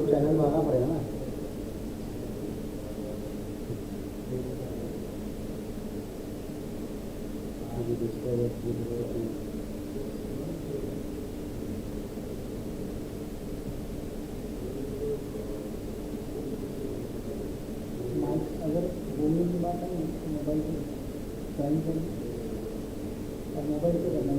Channel में आना पड़ेगा ना। अगर बोलने की बात है तो मोबाइल से ज्वाइन कर और मोबाइल से करना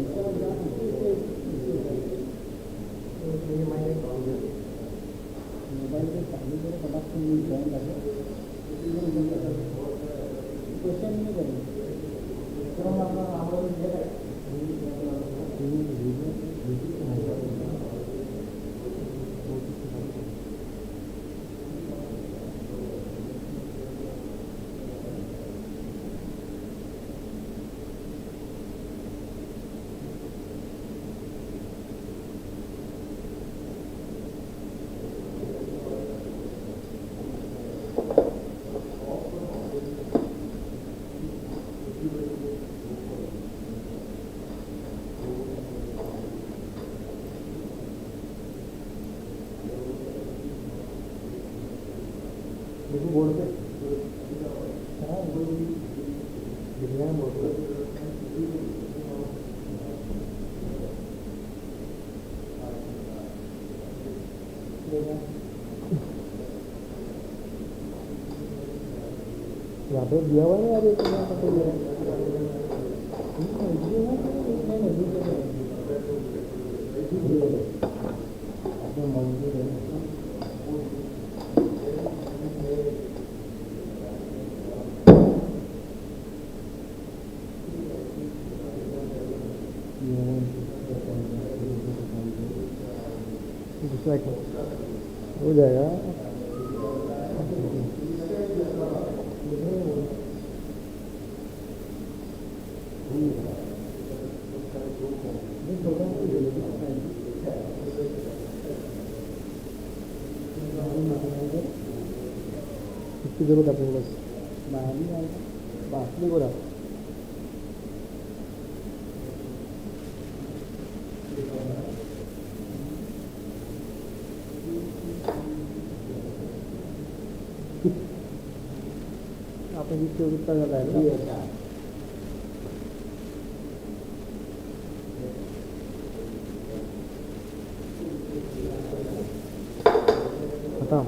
मोबाइल से पहले जो फटाक से ज्वाइन कर क्वेश्चन नहीं करेंगे बोर्ड पे यहाँ पे दिया हुआ है यार एक दूसरा हो जाएगा। इसकी जरूरत अपने बस बाहर नहीं आएगा बात नहीं हो रहा। आपने जिससे कितना ज़्यादा है खत्म।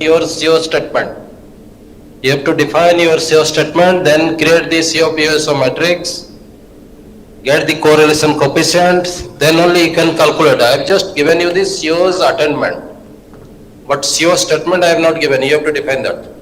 your CO statement. You have to define your CO statement, then create the CO-PSO matrix, get the correlation coefficient, then only you can calculate. I have just given you the CO's attainment, but CO statement I have not given. You have to define that.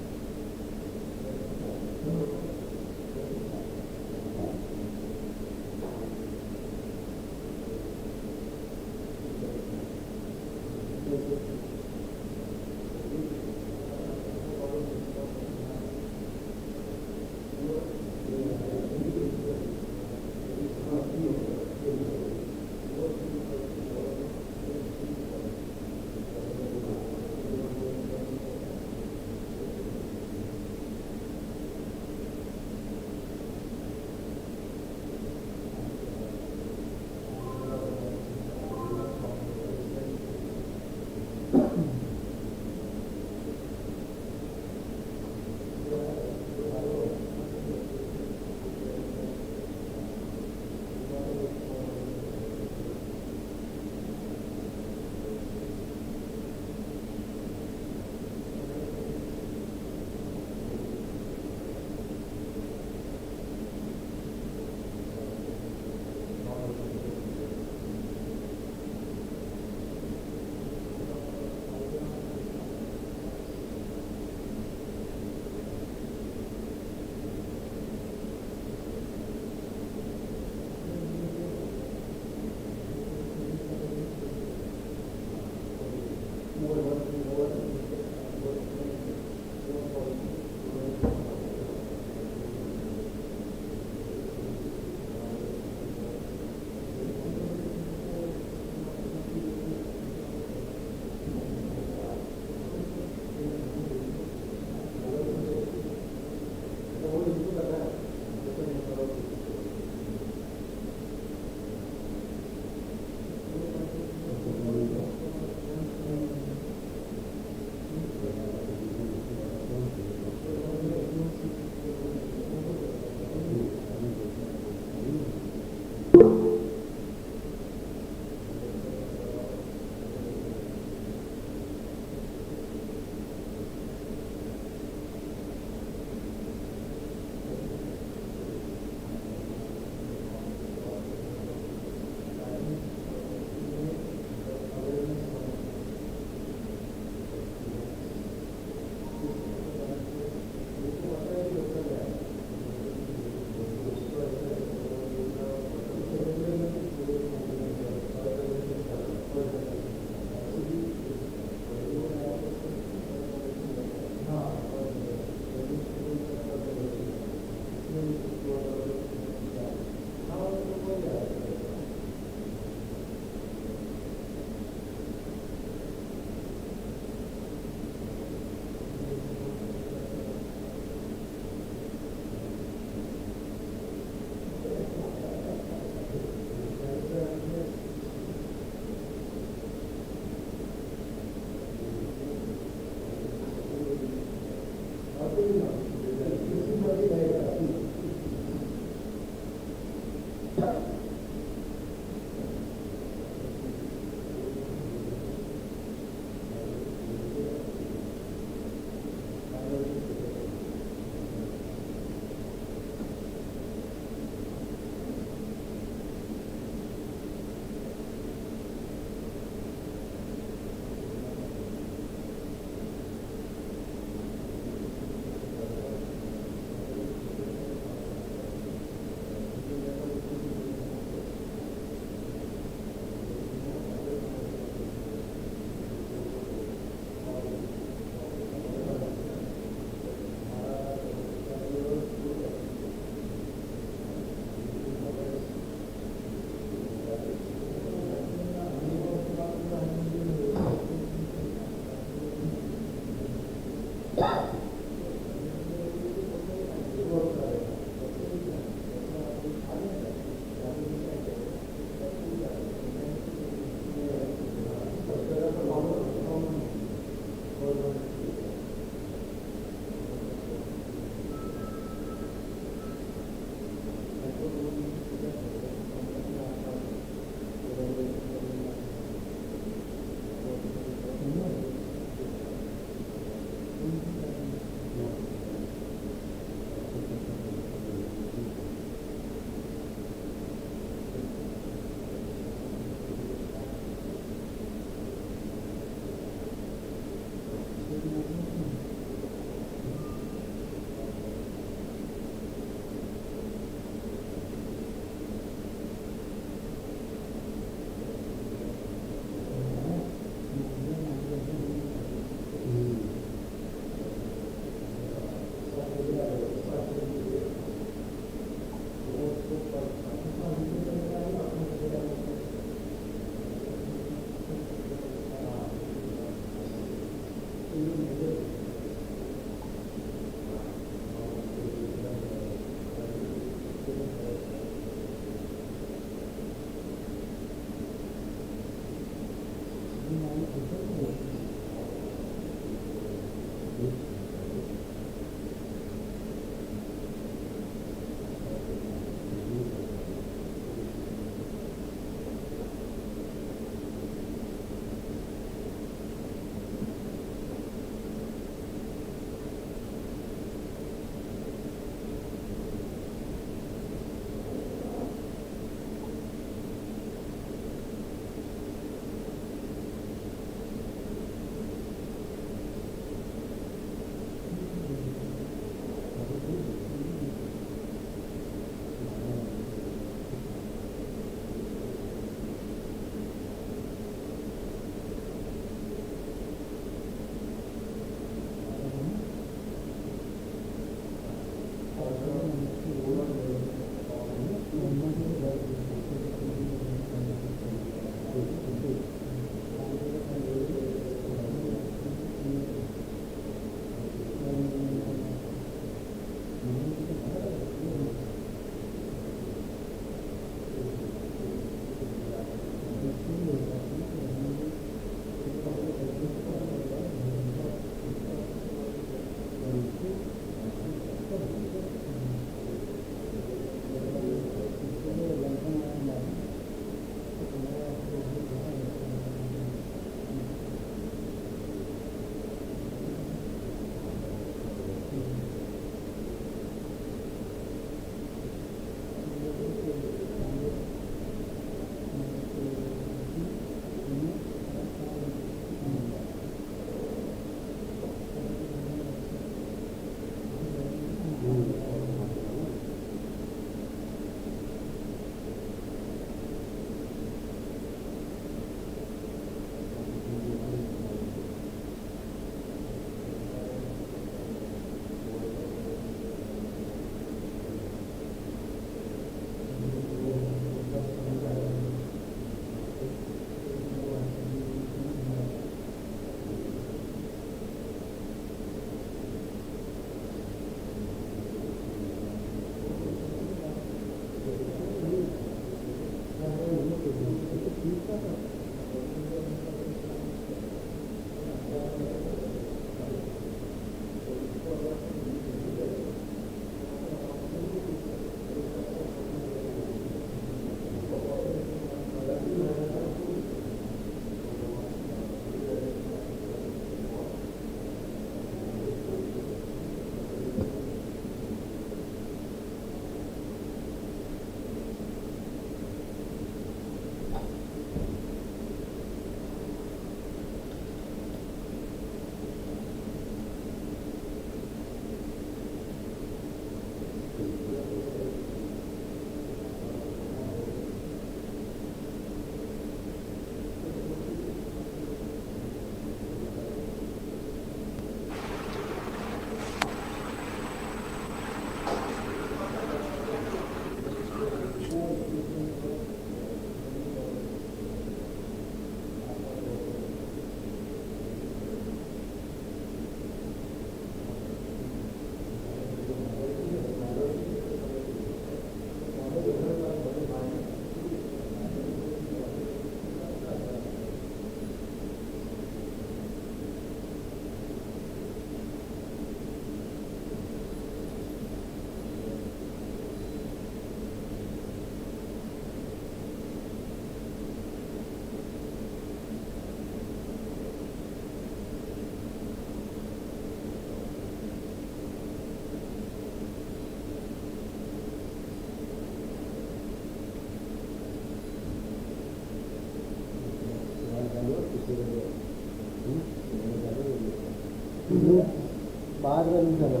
बाद में नहीं करो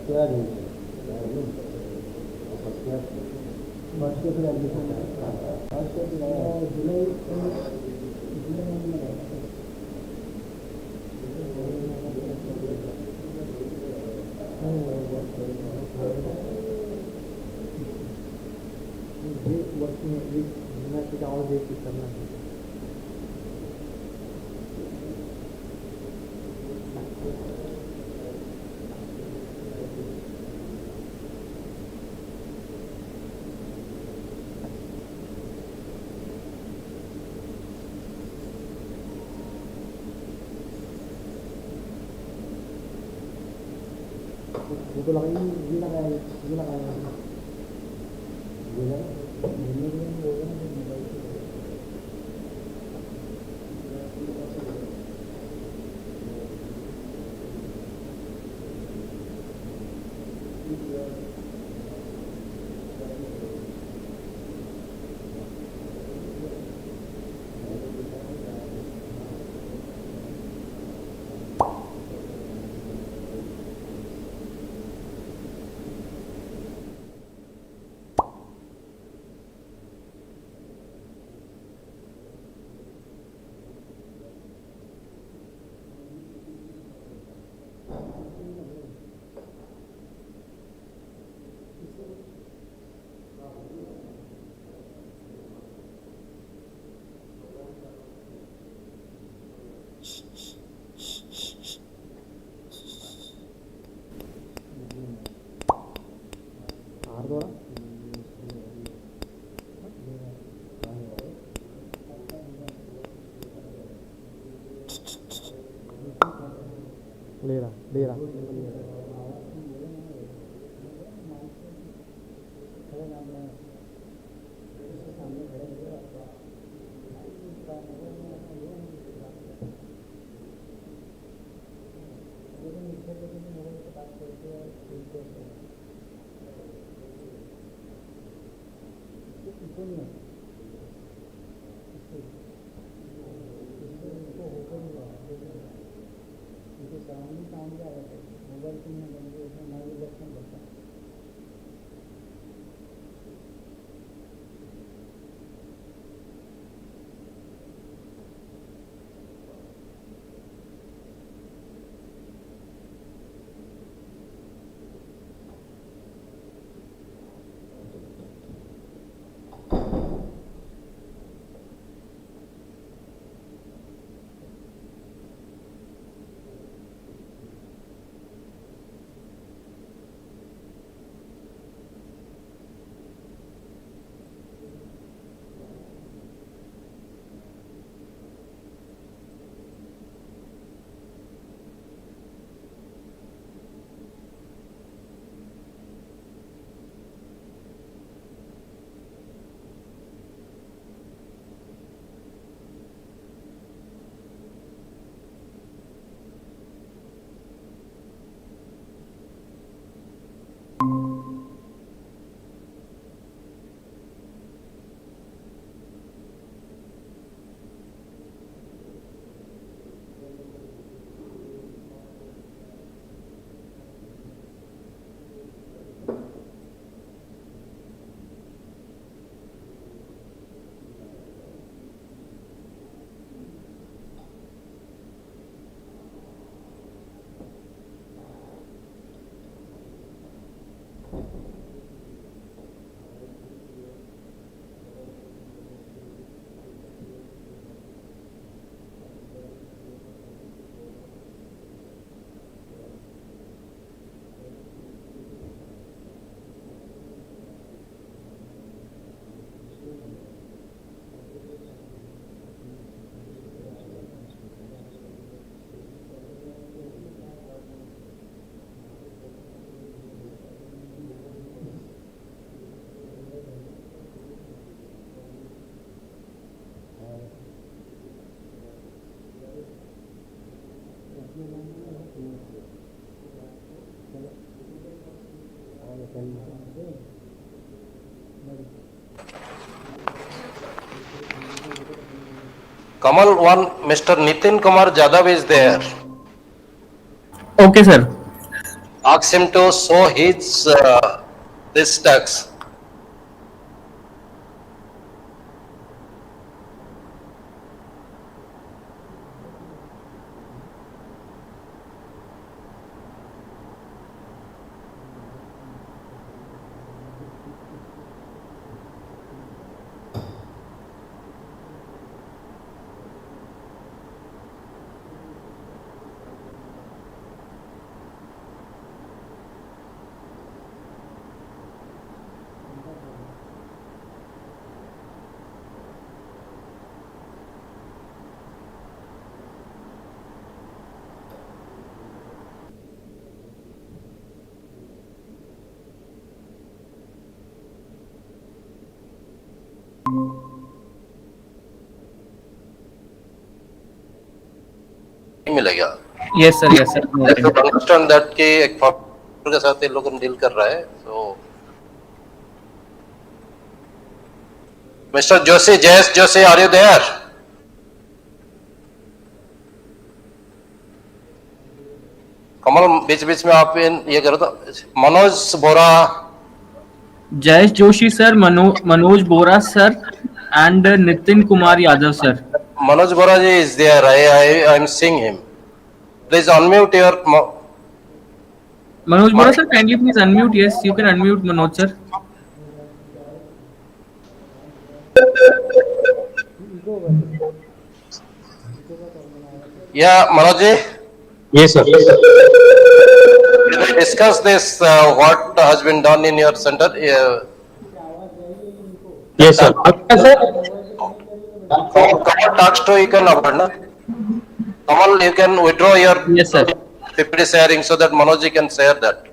क्या नहीं first के फिर admission first के जुलाई में वर्ष में एक और करना है Dito lang kayo, hindi na kaya, hindi na kaya. Hindi lang, hindi na rin yung mobile ko. ले रहा मोबाइल को मैं नेविगेशन करता हूँ Kamal, one Mr. Nitin Kumar Jadhav is there. Okay, sir. Ask him to show his this tax. नहीं मिलेगा। Yes, sir. Yes, sir. Let's understand that कि एक फॉर्मर के साथ ये लोग डील कर रहा है, so Mr. Joshi, Jayesh Joshi, are you there? कमल बीच बीच में आप ये करो तो मनोज बोरा, Jayesh Joshi, sir. Manoj Bora, sir. And Nitin Kumar Yadav, sir. Manoj Bora ji is there. I am seeing him. Please unmute your. Manoj Bora, sir. Kindly please unmute. Yes, you can unmute Manoj, sir. Yeah, Manoj ji. Yes, sir. Can we discuss this? What has been done in your center? Yes, sir. Kamal talks to you can avoid, na? Kamal, you can withdraw your Yes, sir. PPT sharing so that Manoj ji can share that.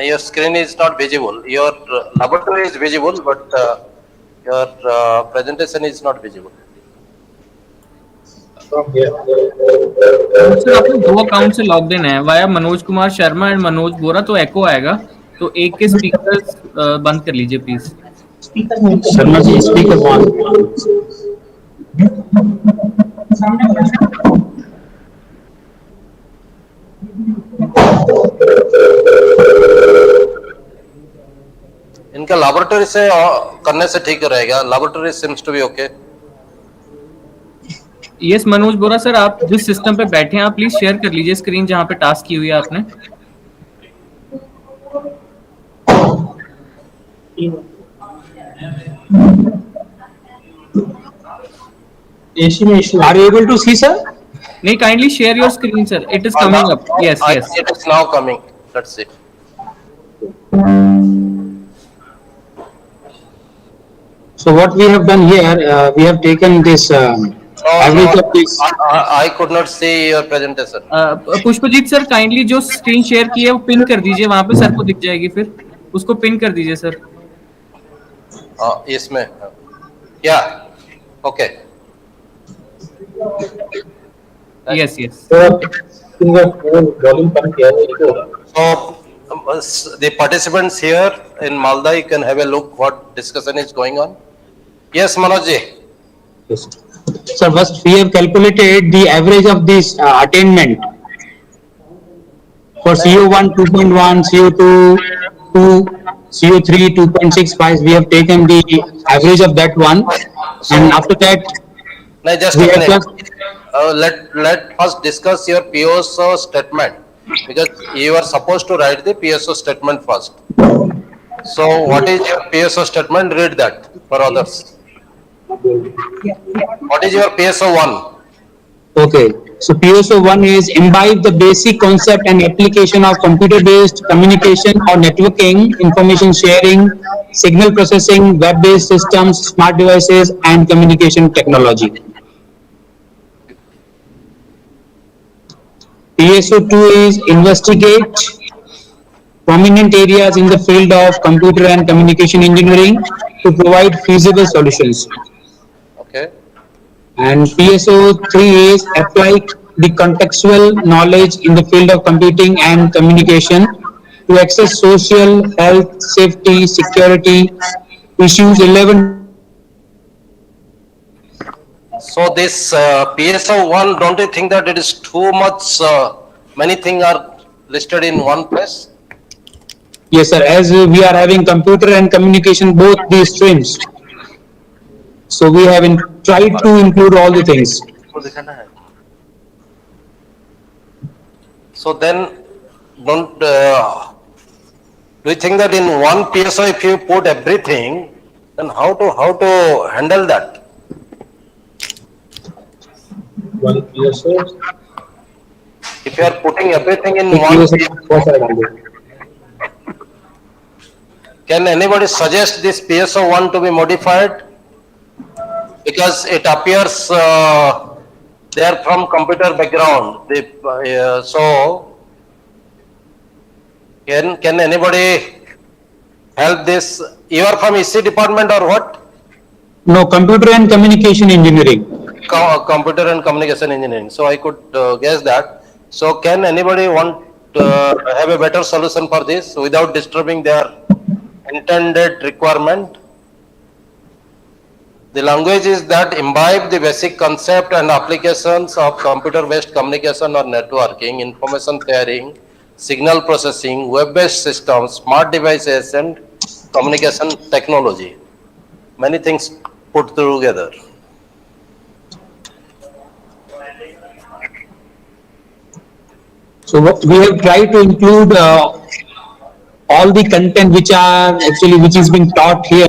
Your screen is not visible. Your laboratory is visible, but your presentation is not visible. Sir आपने दो account से log in है via Manoj Kumar Sharma and Manoj बोरा, तो एको आएगा, तो एक के speakers बंद कर लीजिए please. Sharma ji speaker one. इनका लैबोरेटरी से करने से ठीक रहेगा। Laboratory seems to be okay. Yes Manoj Bora sir, आप जिस सिस्टम पे बैठे हैं आप प्लीज शेयर कर लीजिए स्क्रीन जहां पे टास्क की हुई है आपने। Are you able to see, sir? नहीं, kindly share your screen sir, it is coming up. Yes yes, it is now coming, let's see. So what we have done here, we have taken this average of this. I could not see your presentation. Pushpjit sir kindly जो screen share की है वो pin कर दीजिए, वहां पे sir को दिख जाएगी, फिर उसको पिन कर दीजिए सर। इसमें क्या? Okay, yes yes. So the participants here in Malda, you can have a look what discussion is going on. Yes, Manoj ji. Yes. Sir, first we have calculated the average of this attainment for CO1 2.1, CO2 2, CO3 2.65. We have taken the average of that one, and after that, No, just a minute. Let us discuss your PSO statement, because you are supposed to write the PSO statement first. So, what is your PSO statement? Read that for others. What is your PSO 1? okay. So PSO 1 is imbibe the basic concept and application of computer-based communication or networking, information sharing, signal processing, web-based systems, smart devices, and communication technology. PSO 2 is investigate prominent areas in the field of computer and communication engineering to provide feasible solutions. Okay. And PSO 3 is apply the contextual knowledge in the field of computing and communication to access social, health, safety, security issues 11. So this PSO 1, don't you think that it is too much, many things are listed in one place? Yes, sir. As we are having computer and communication, both these streams. So we have tried to include all the things. So then, don't, do you think that in one PSO, if you put everything, then how to handle that? One PSO. If you are putting everything in one, PSO. Can anybody suggest this PSO1 to be modified? Because it appears they are from computer background. So, can anybody help this? You are from EC department or what? No, computer and communication engineering. Computer and communication engineering. So I could guess that. So can anybody want have a better solution for this without disturbing their intended requirement? The language is that imbibe the basic concept and applications of computer-based communication or networking, information sharing, signal processing, web-based systems, smart devices, and communication technology. Many things put together. So we have tried to include all the content which is being taught here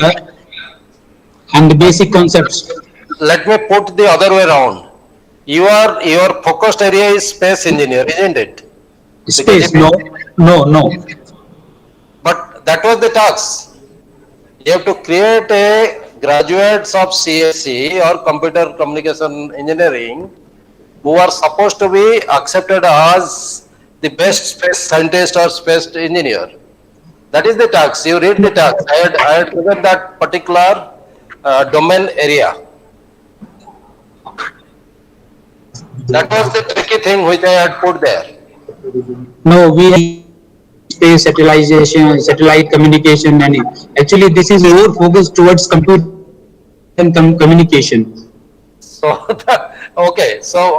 and the basic concepts. Let me put the other way around. Your focused area is space engineer, isn't it? Space, no, no. But that was the task. You have to create a graduates of CSC or computer communication engineering who are supposed to be accepted as the best space scientist or space engineer. That is the task. You read the task. I had given that particular domain area. That was the tricky thing which I had put there. No, we space satellite communication, and actually this is more focused towards computer and communication. So, okay. So,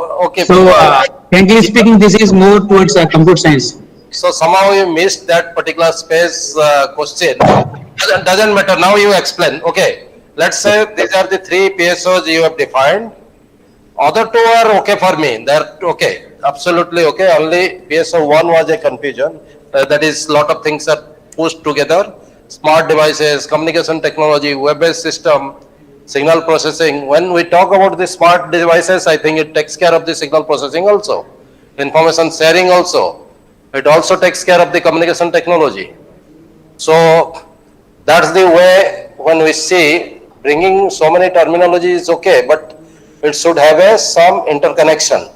Frankly speaking, this is more towards computer science. So somehow you missed that particular space question. Doesn't matter. Now you explain. Okay. Let's say these are the three PSOs you have defined. Other two are okay for me. They're okay. Absolutely okay. Only PSO1 was a confusion. That is, lot of things are pushed together. Smart devices, communication technology, web-based system, signal processing. When we talk about the smart devices, I think it takes care of the signal processing also. Information sharing also. It also takes care of the communication technology. So that's the way when we see bringing so many terminology is okay, but it should have some interconnection.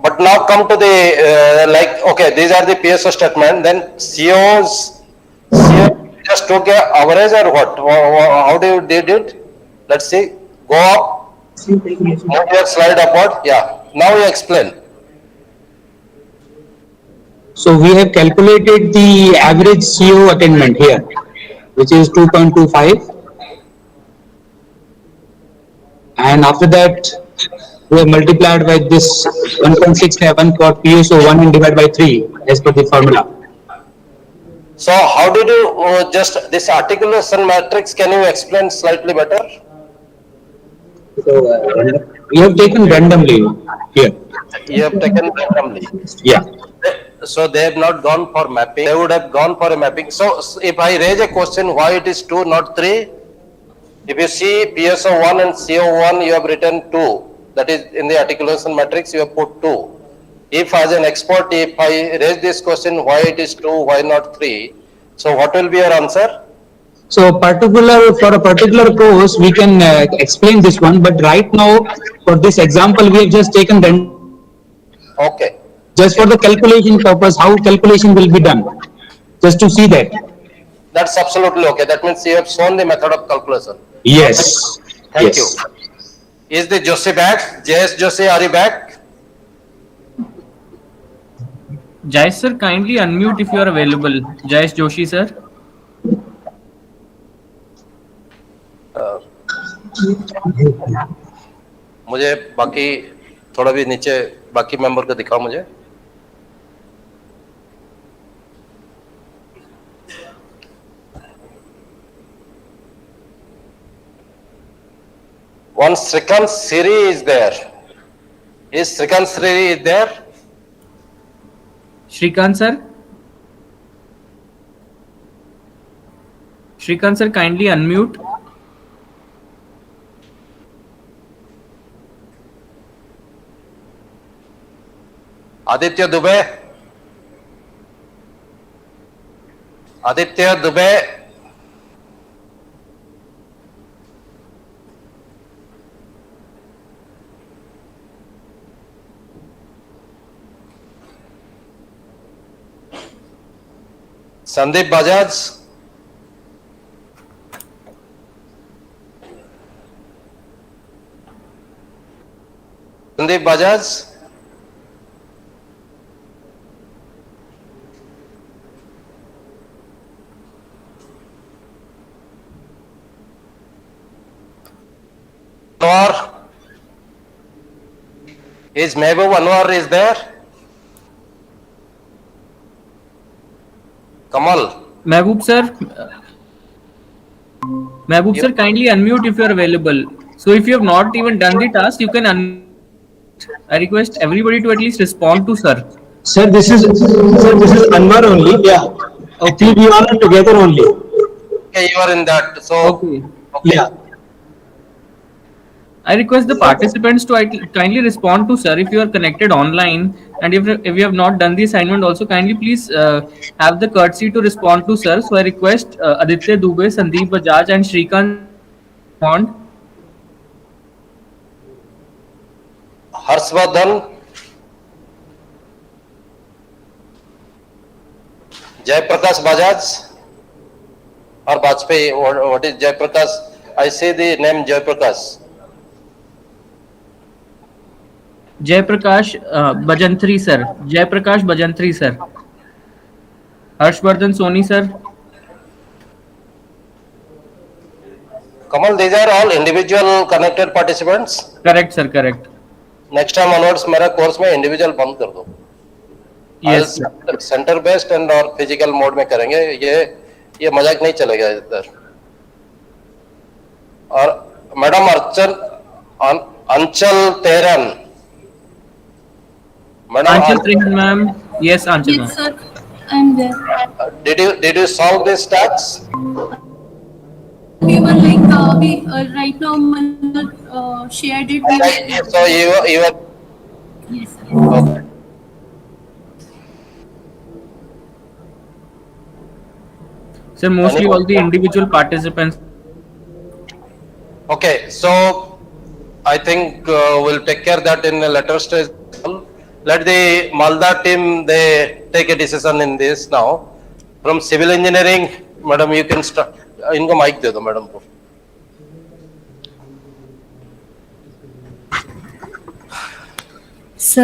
But now come to the okay, these are the PSO statement. Then COs just took a average or what? How do you did it? Let's see. Go up. Move your slide upward. Yeah. Now you explain. So we have calculated the average CO attainment here, which is 2.25. And after that, we have multiplied by this 1.67 for PSO1 and divided by 3 as per the formula. So how did you just this articulation matrix, can you explain slightly better? So we have taken randomly here. You have taken randomly. Yeah. So they have not gone for mapping. They would have gone for a mapping. So if I raise a question, why it is 2, not 3? If you see PSO1 and CO1, you have written 2. That is in the articulation matrix, you have put 2. If as an expert, if I raise this question, why it is 2, why not 3? So what will be your answer? So for a particular course, we can explain this one, but right now for this example, we have just taken them. Okay. Just for the calculation purpose, how calculation will be done, just to see that. That's absolutely okay. That means you have shown the method of calculation. Yes. Thank you. Is the Joshi back? JS Joshi, are you back? Jayesh sir, kindly unmute if you are available. Jayesh Joshi sir. मुझे बाकी थोड़ा भी नीचे बाकी member को दिखाओ मुझे. One Srikant Siri is there. Is Srikant Siri is there? Shrikant sir. Shrikant sir, kindly unmute. Aditya Dubey. Aditya Dubey. Sandeep Bajaj. Sandeep Bajaj. Anwar. Is Mehboob Anwar is there? Kamal. Mehboob sir, kindly unmute if you are available. So if you have not even done the task, you can unmute. I request everybody to at least respond to sir. Sir, this is Anwar only. Yeah. Actually, we all are together only. Okay, you are in that. So Okay. Yeah. I request the participants to kindly respond to sir if you are connected online, and if you have not done the assignment also, kindly please have the courtesy to respond to sir. So I request Aditya Dubey, Sandeep Bajaj and Shrikant respond. Harshvardhan. Jaiprakash Bajaj or Bajpayee. What is Jaiprakash? I see the name Jaiprakash. Jaiprakash Bajantri sir. Jaiprakash Bajantri sir. Harshvardhan Soni sir. Kamal, these are all individual connected participants. Correct sir, correct. Next time onwards मेरा course में individual बंद कर दो. Yes. Centre based and और physical mode में करेंगे. ये मजाक नहीं चलेगा इधर. और मैडम अंचल तेरन. Anchal Trehan ma'am. Yes, Anchal ma'am. Yes, sir. I'm there. Did you solve this task? We were like, right now, shared it. So you are. Yes, sir. Okay. Sir, mostly all the individual participants. Okay, so I think we'll take care that in a later stage. Let the Malda team, they take a decision in this now. From civil engineering, madam, you can start. इनको mic दे दो madam को. So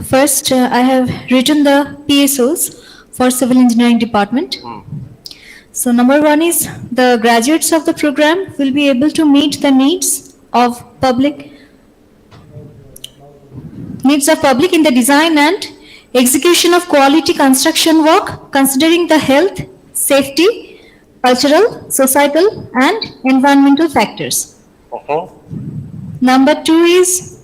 first I have written the PSOs for Civil Engineering Department. So number one is the graduates of the program will be able to meet the needs of public in the design and execution of quality construction work, considering the health, safety, cultural, societal and environmental factors. Number two is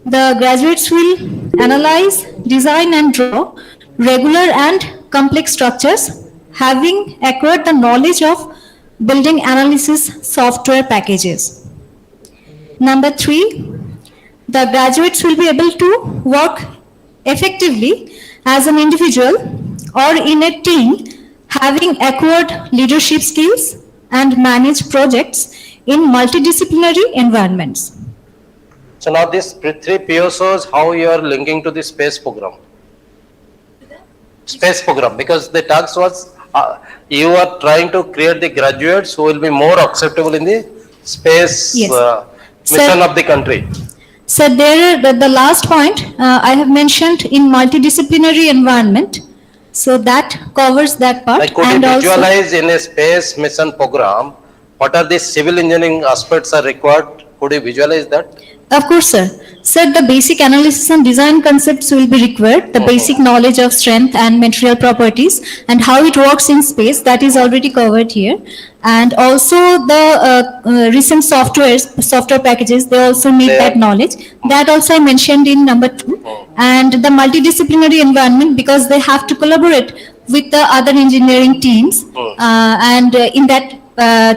the graduates will analyze, design and draw regular and complex structures, having acquired the knowledge of building analysis software packages. Number three, the graduates will be able to work effectively as an individual or in a team, having acquired leadership skills and manage projects in multidisciplinary environments. So now these three PSOs, how you are linking to the space program? Space program, because the task was you are trying to create the graduates who will be more acceptable in the space mission of the country. So there, the last point I have mentioned in multidisciplinary environment. So that covers that part. Like could you visualize in a space mission program, what are the civil engineering aspects are required? Could you visualize that? Of course, sir. Sir, the basic analysis and design concepts will be required. The basic knowledge of strength and material properties and how it works in space, that is already covered here. And also the recent software packages, they also need that knowledge. That also I mentioned in number 2. And the multidisciplinary environment, because they have to collaborate with the other engineering teams and in that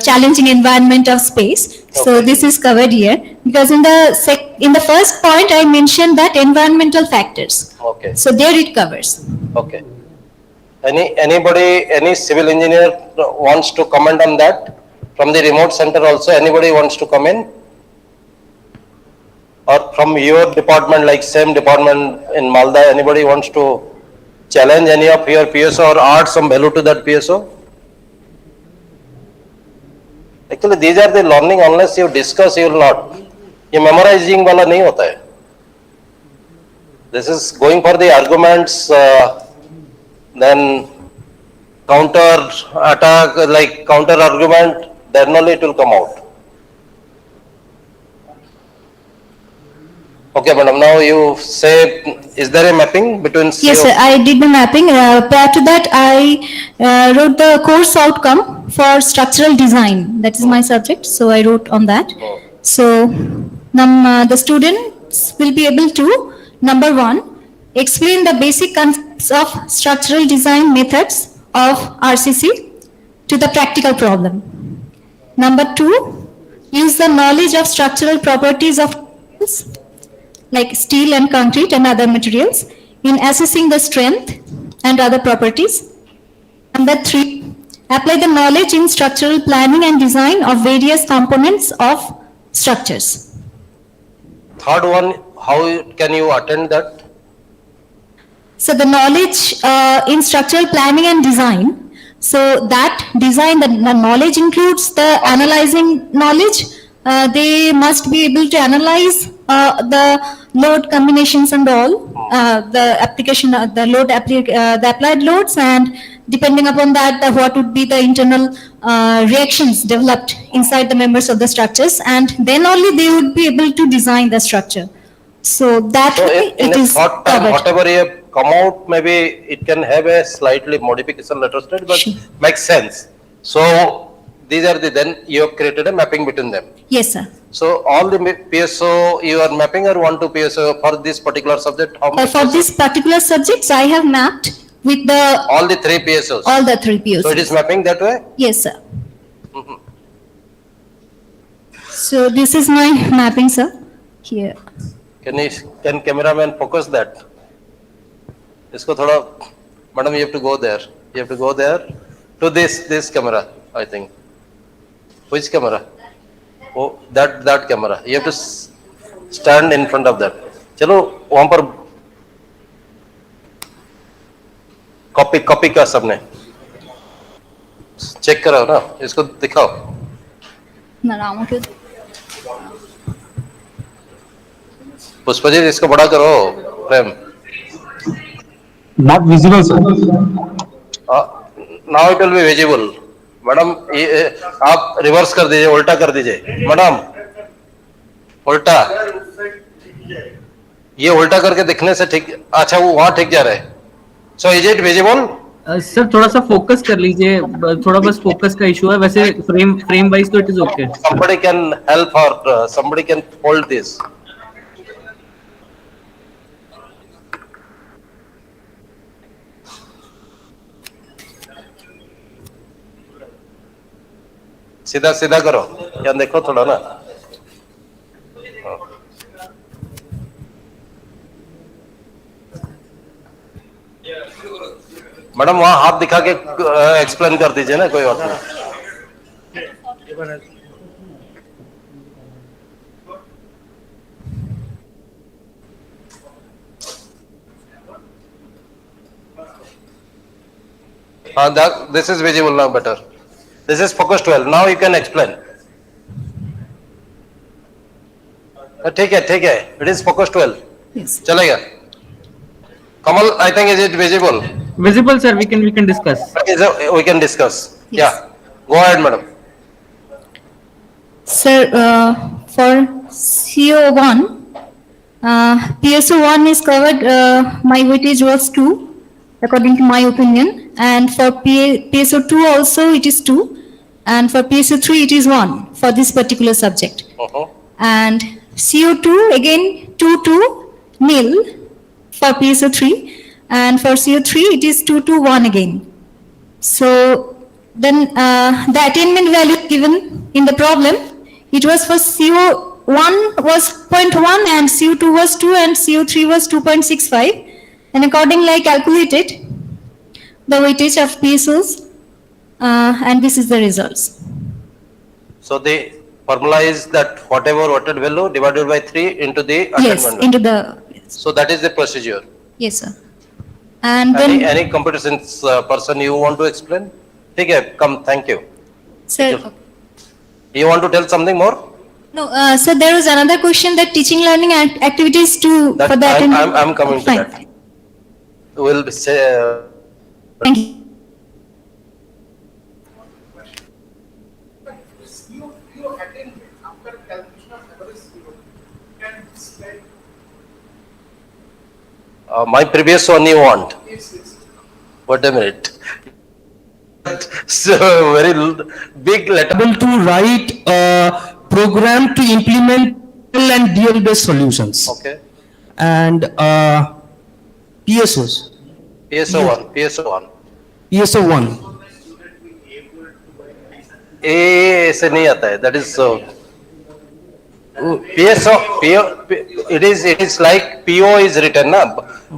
challenging environment of space. So this is covered here, because in the first point I mentioned that environmental factors. Okay. So there it covers. Okay. Any civil engineer wants to comment on that? From the remote center also, anybody wants to come in? Or from your department, like same department in Malda, anybody wants to challenge any of your PSO or add some value to that PSO? Actually, these are the learning, unless you discuss, you will not. ये memorizing वाला नहीं होता है. This is going for the arguments, then counter attack, like counter argument, then only it will come out. Okay, madam, now you say, is there a mapping between CO? Yes, sir, I did the mapping. Prior to that, I wrote the course outcome for structural design. That is my subject, so I wrote on that. Oh. So, the students will be able to, number one, explain the basic concepts of structural design methods of RCC to the practical problem. Number two, use the knowledge of structural properties of like steel and concrete and other materials in assessing the strength and other properties. Number three, apply the knowledge in structural planning and design of various components of structures. Third one, how can you attend that? So the knowledge in structural planning and design, so that design, the knowledge includes the analyzing knowledge. They must be able to analyze the load combinations and all, the application, the applied loads, and depending upon that, what would be the internal reactions developed inside the members of the structures, and then only they would be able to design the structure. So that So in it a is short time, covered. whatever you have come out, maybe it can have a slightly modification later stage, but Sure. makes sense. So these are the, then you have created a mapping between them. Yes, sir. So all the PSO you are mapping or 1 to PSO for this particular subject? How many For PSO? this particular subjects, I have mapped with All the 3 PSOs. all the three POs. So it is mapping that way? Yes, sir. So this is my mapping, sir. Here. Can cameraman focus that? इसको थोड़ा, madam, you have to go there. You have to go there to this camera, I think. Which camera? Oh, that camera. You have to stand in front of that. चलो वहाँ पर copy का सबने check कराओ ना, इसको दिखाओ. पुष्पा जी इसको बड़ा करो प्रेम. Not visible, sir. Now it will be visible. Madam आप रिवर्स कर दीजिए, उल्टा कर दीजिए. मैडम उल्टा, ये उल्टा करके दिखने से ठीक. अच्छा वो वहां ठीक जा रहा है. So is it visible? Sir थोड़ा सा फोकस कर लीजिए, थोड़ा बस फोकस का इशू है. वैसे फ्रेम वाइज तो it is okay. Somebody can help or somebody can hold this. सीधा करो, यहाँ देखो थोड़ा ना. मैडम वहाँ हाथ दिखा के एक्सप्लेन कर दीजिए ना, कोई बात नहीं. हाँ, this is visible now better. This is focus 12. Now you can explain. ठीक है. It is focus 12. Yes. चलेगा. Kamal, I think is it visible? Visible, sir. We can discuss. We can discuss. Yes. Yeah. Go ahead, madam. Sir, for CO1, PSO1 is covered, my weightage was 2, according to my opinion. And for PSO2 also it is 2. And for PSO3 it is 1 for this particular subject. And CO2 again 2 nil for PSO3. And for CO3 it is 2 1 again. So then the attainment value given in the problem, it was for CO1 was 0.1 and CO2 was 2 and CO3 was 2.65. And accordingly I calculated the weightage of PSOs, and this is the results. So the formula is that whatever weighted value divided by 3 into the Yes, attainment. into the, So that is the procedure. yes sir. And then, Any computer science person you want to explain? Okay, come, thank you. sir, You want to tell something more? no, sir, there was another question that teaching learning activities to, That for the I'm coming to Fine. that. We'll say, Thank you. my previous one you want? Wait a minute. So very big letter. able to write a program to implement DL and DL based solutions Okay. and PSOs, PSO1. PSO1. ऐसे नहीं आता है. That is it is like PO is written na.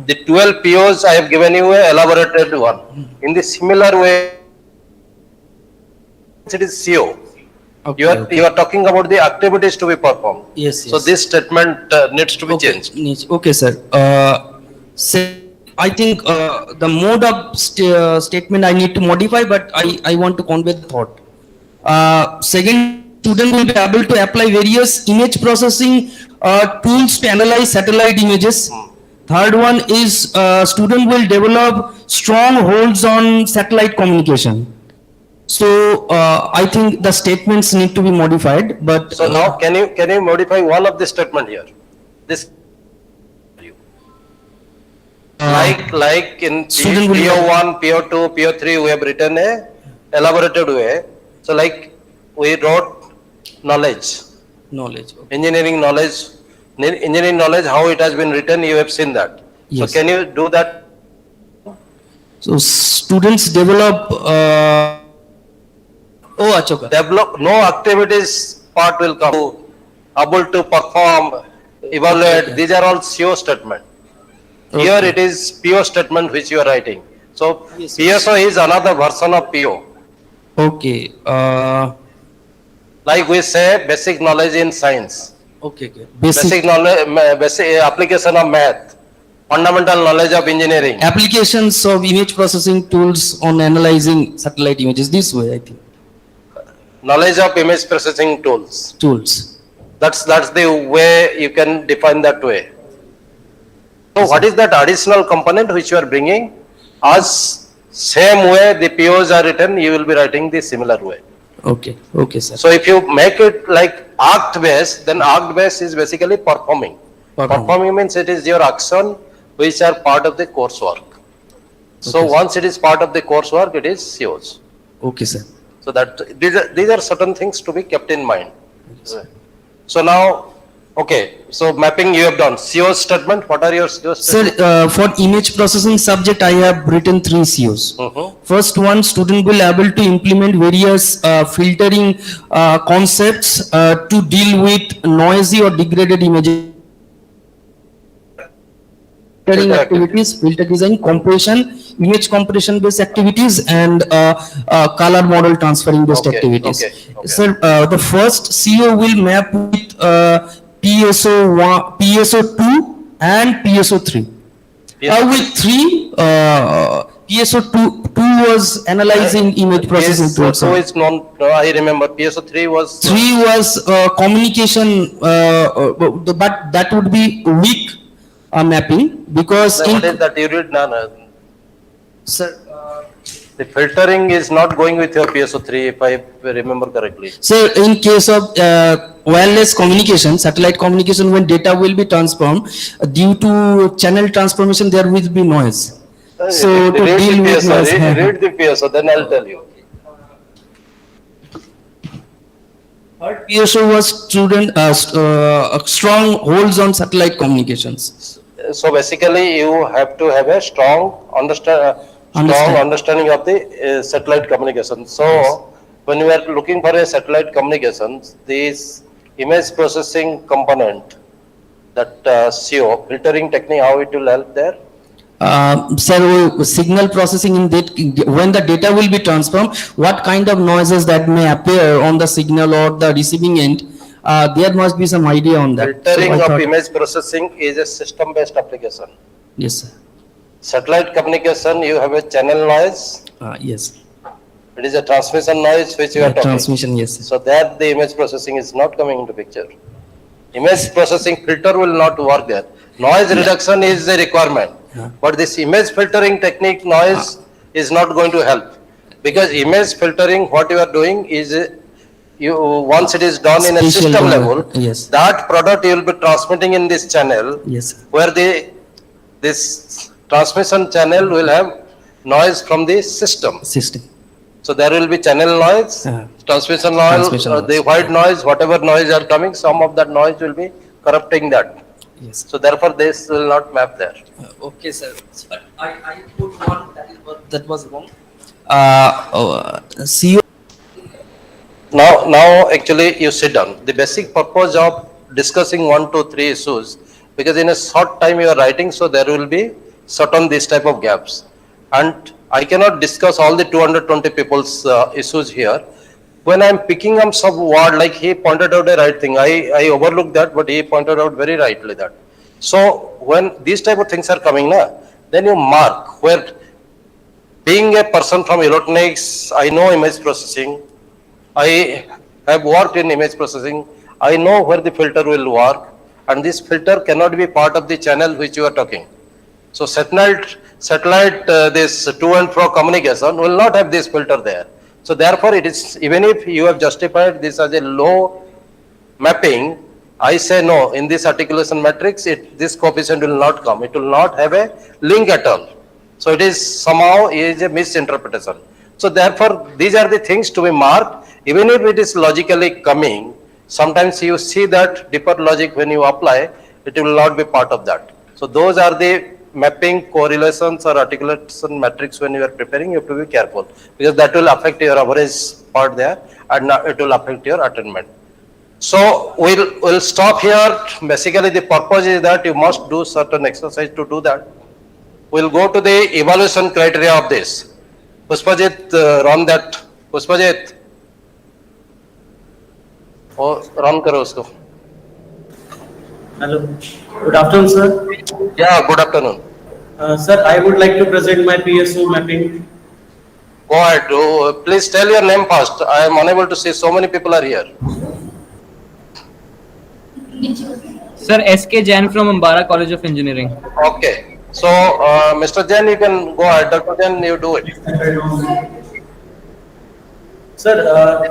The 12 POs I have given you a elaborated one. In the similar way, it is CO. Okay, You are talking about the activities to be performed. Yes, So yes. this statement needs to be changed. Okay, sir. I think the mode of statement I need to modify, but I want to convey the thought. Second, student will be able to apply various image processing tools to analyze satellite images. Third one is student will develop strong holds on satellite communication. So I think the statements need to be modified, but So now can you modify one of the statement here? This like in student will- PO1, PO2, PO3 we have written a elaborated way. So like we wrote knowledge, knowledge. engineering knowledge, how it has been written, you have seen that. Yes. So can you do that? So students develop. Develop, no activities part will come. Able to perform, evaluate, these are all CO statement. Here Okay. it is PO statement which you are writing. So Yes. PSO is another version of PO. Okay. Like we say basic knowledge in science, Okay. basic knowledge, basic application of math, fundamental knowledge of engineering. Applications of image processing tools on analyzing satellite images. This way, I think. Knowledge of image processing tools. Tools. That's the way you can define that way. So what is that additional component which you are bringing? As same way the POs are written, you will be writing the similar way. Okay. Okay, sir. So if you make it like act based, then act based is basically performing. Performing means it is your action which are part of the coursework. So Okay, sir. once it is part of the coursework, it is COs. Okay, sir. So that these are certain things to be kept in mind. So now, okay, so mapping you have done. CO statement, what are your CO statements? Sir, for image processing subject, I have written 3 COs. First one, student will able to implement various filtering concepts to deal with noisy or degraded images. Filtering Filter activities, filter design, compression, image compression based activities, and color model transferring based Okay, activities. okay. Sir, the first CO will map with PSO1, PSO2 and PSO3. With 3, PSO2 was analyzing image processing tools. PSO2 is known, I remember, PSO3 was. 3 was communication, but that would be weak mapping because What is that you read? No. Sir, The filtering is not going with your PSO3 if I remember correctly. so in case of wireless communication, satellite communication, when data will be transformed, due to channel transformation, there will be noise. So to read deal the with PSO, noise. read the PSO, then I'll tell you. Third PSO was student strong holds on satellite communications. So basically you have to have a strong understanding of the satellite communication. So when you are looking for a satellite communications, this image processing component, that CO, filtering technique, how it will help there? Sir, signal processing in that, when the data will be transformed, what kind of noises that may appear on the signal or the receiving end? There must be some idea on that. So Filtering I of thought- image processing is a system-based application. Yes, sir. Satellite communication, you have a channel noise. Yes. It is a transmission noise which you are talking. Transmission, yes, sir. So that the image processing is not coming into picture. Image processing filter will not work there. Noise reduction is a requirement. Yeah. But this image filtering technique noise is not going to help. Because image filtering, what you are doing is, once it is done in a Spatial system domain, level, yes. that product you will be transmitting in this channel, Yes, sir. where this transmission channel will have noise from the system. System. So there will be channel noise, transmission noise, Transmission the noise. white noise, whatever noise are coming, some of that noise will be corrupting that. Yes. So therefore this will not map there. Okay, sir. But I put one that was wrong. CO. Now actually you sit down. The basic purpose of discussing 1, 2, 3 issues, because in a short time you are writing, so there will be certain these type of gaps. And I cannot discuss all the 220 people's issues here. When I am picking up some word, like he pointed out a right thing, I overlooked that, but he pointed out very rightly that. So when these type of things are coming, then you mark where, being a person from electronics, I know image processing, I have worked in image processing, I know where the filter will work, and this filter cannot be part of the channel which you are talking. So satellite this to and fro communication will not have this filter there. So therefore it is, even if you have justified this as a low mapping, I say no, in this articulation matrix, this coefficient will not come. It will not have a link at all. So it is somehow is a misinterpretation. So therefore these are the things to be marked. Even if it is logically coming, sometimes you see that deeper logic when you apply, it will not be part of that. So those are the mapping correlations or articulation matrix. When you are preparing, you have to be careful, because that will affect your average part there, and it will affect your attainment. So we'll stop here. Basically the purpose is that you must do certain exercise to do that. We'll go to the evaluation criteria of this. Pushpajit, run that. Pushpajit. Oh, run karo usko. Hello. Good afternoon, sir. Yeah, good afternoon. Sir, I would like to present my PSO mapping. Go ahead. Please tell your name first. I am unable to see. So many people are here. Sir, SK Jain from Ambara College of Engineering. Okay. So, Mr. Jain, you can go ahead. Dr. Jain, you do it. Sir,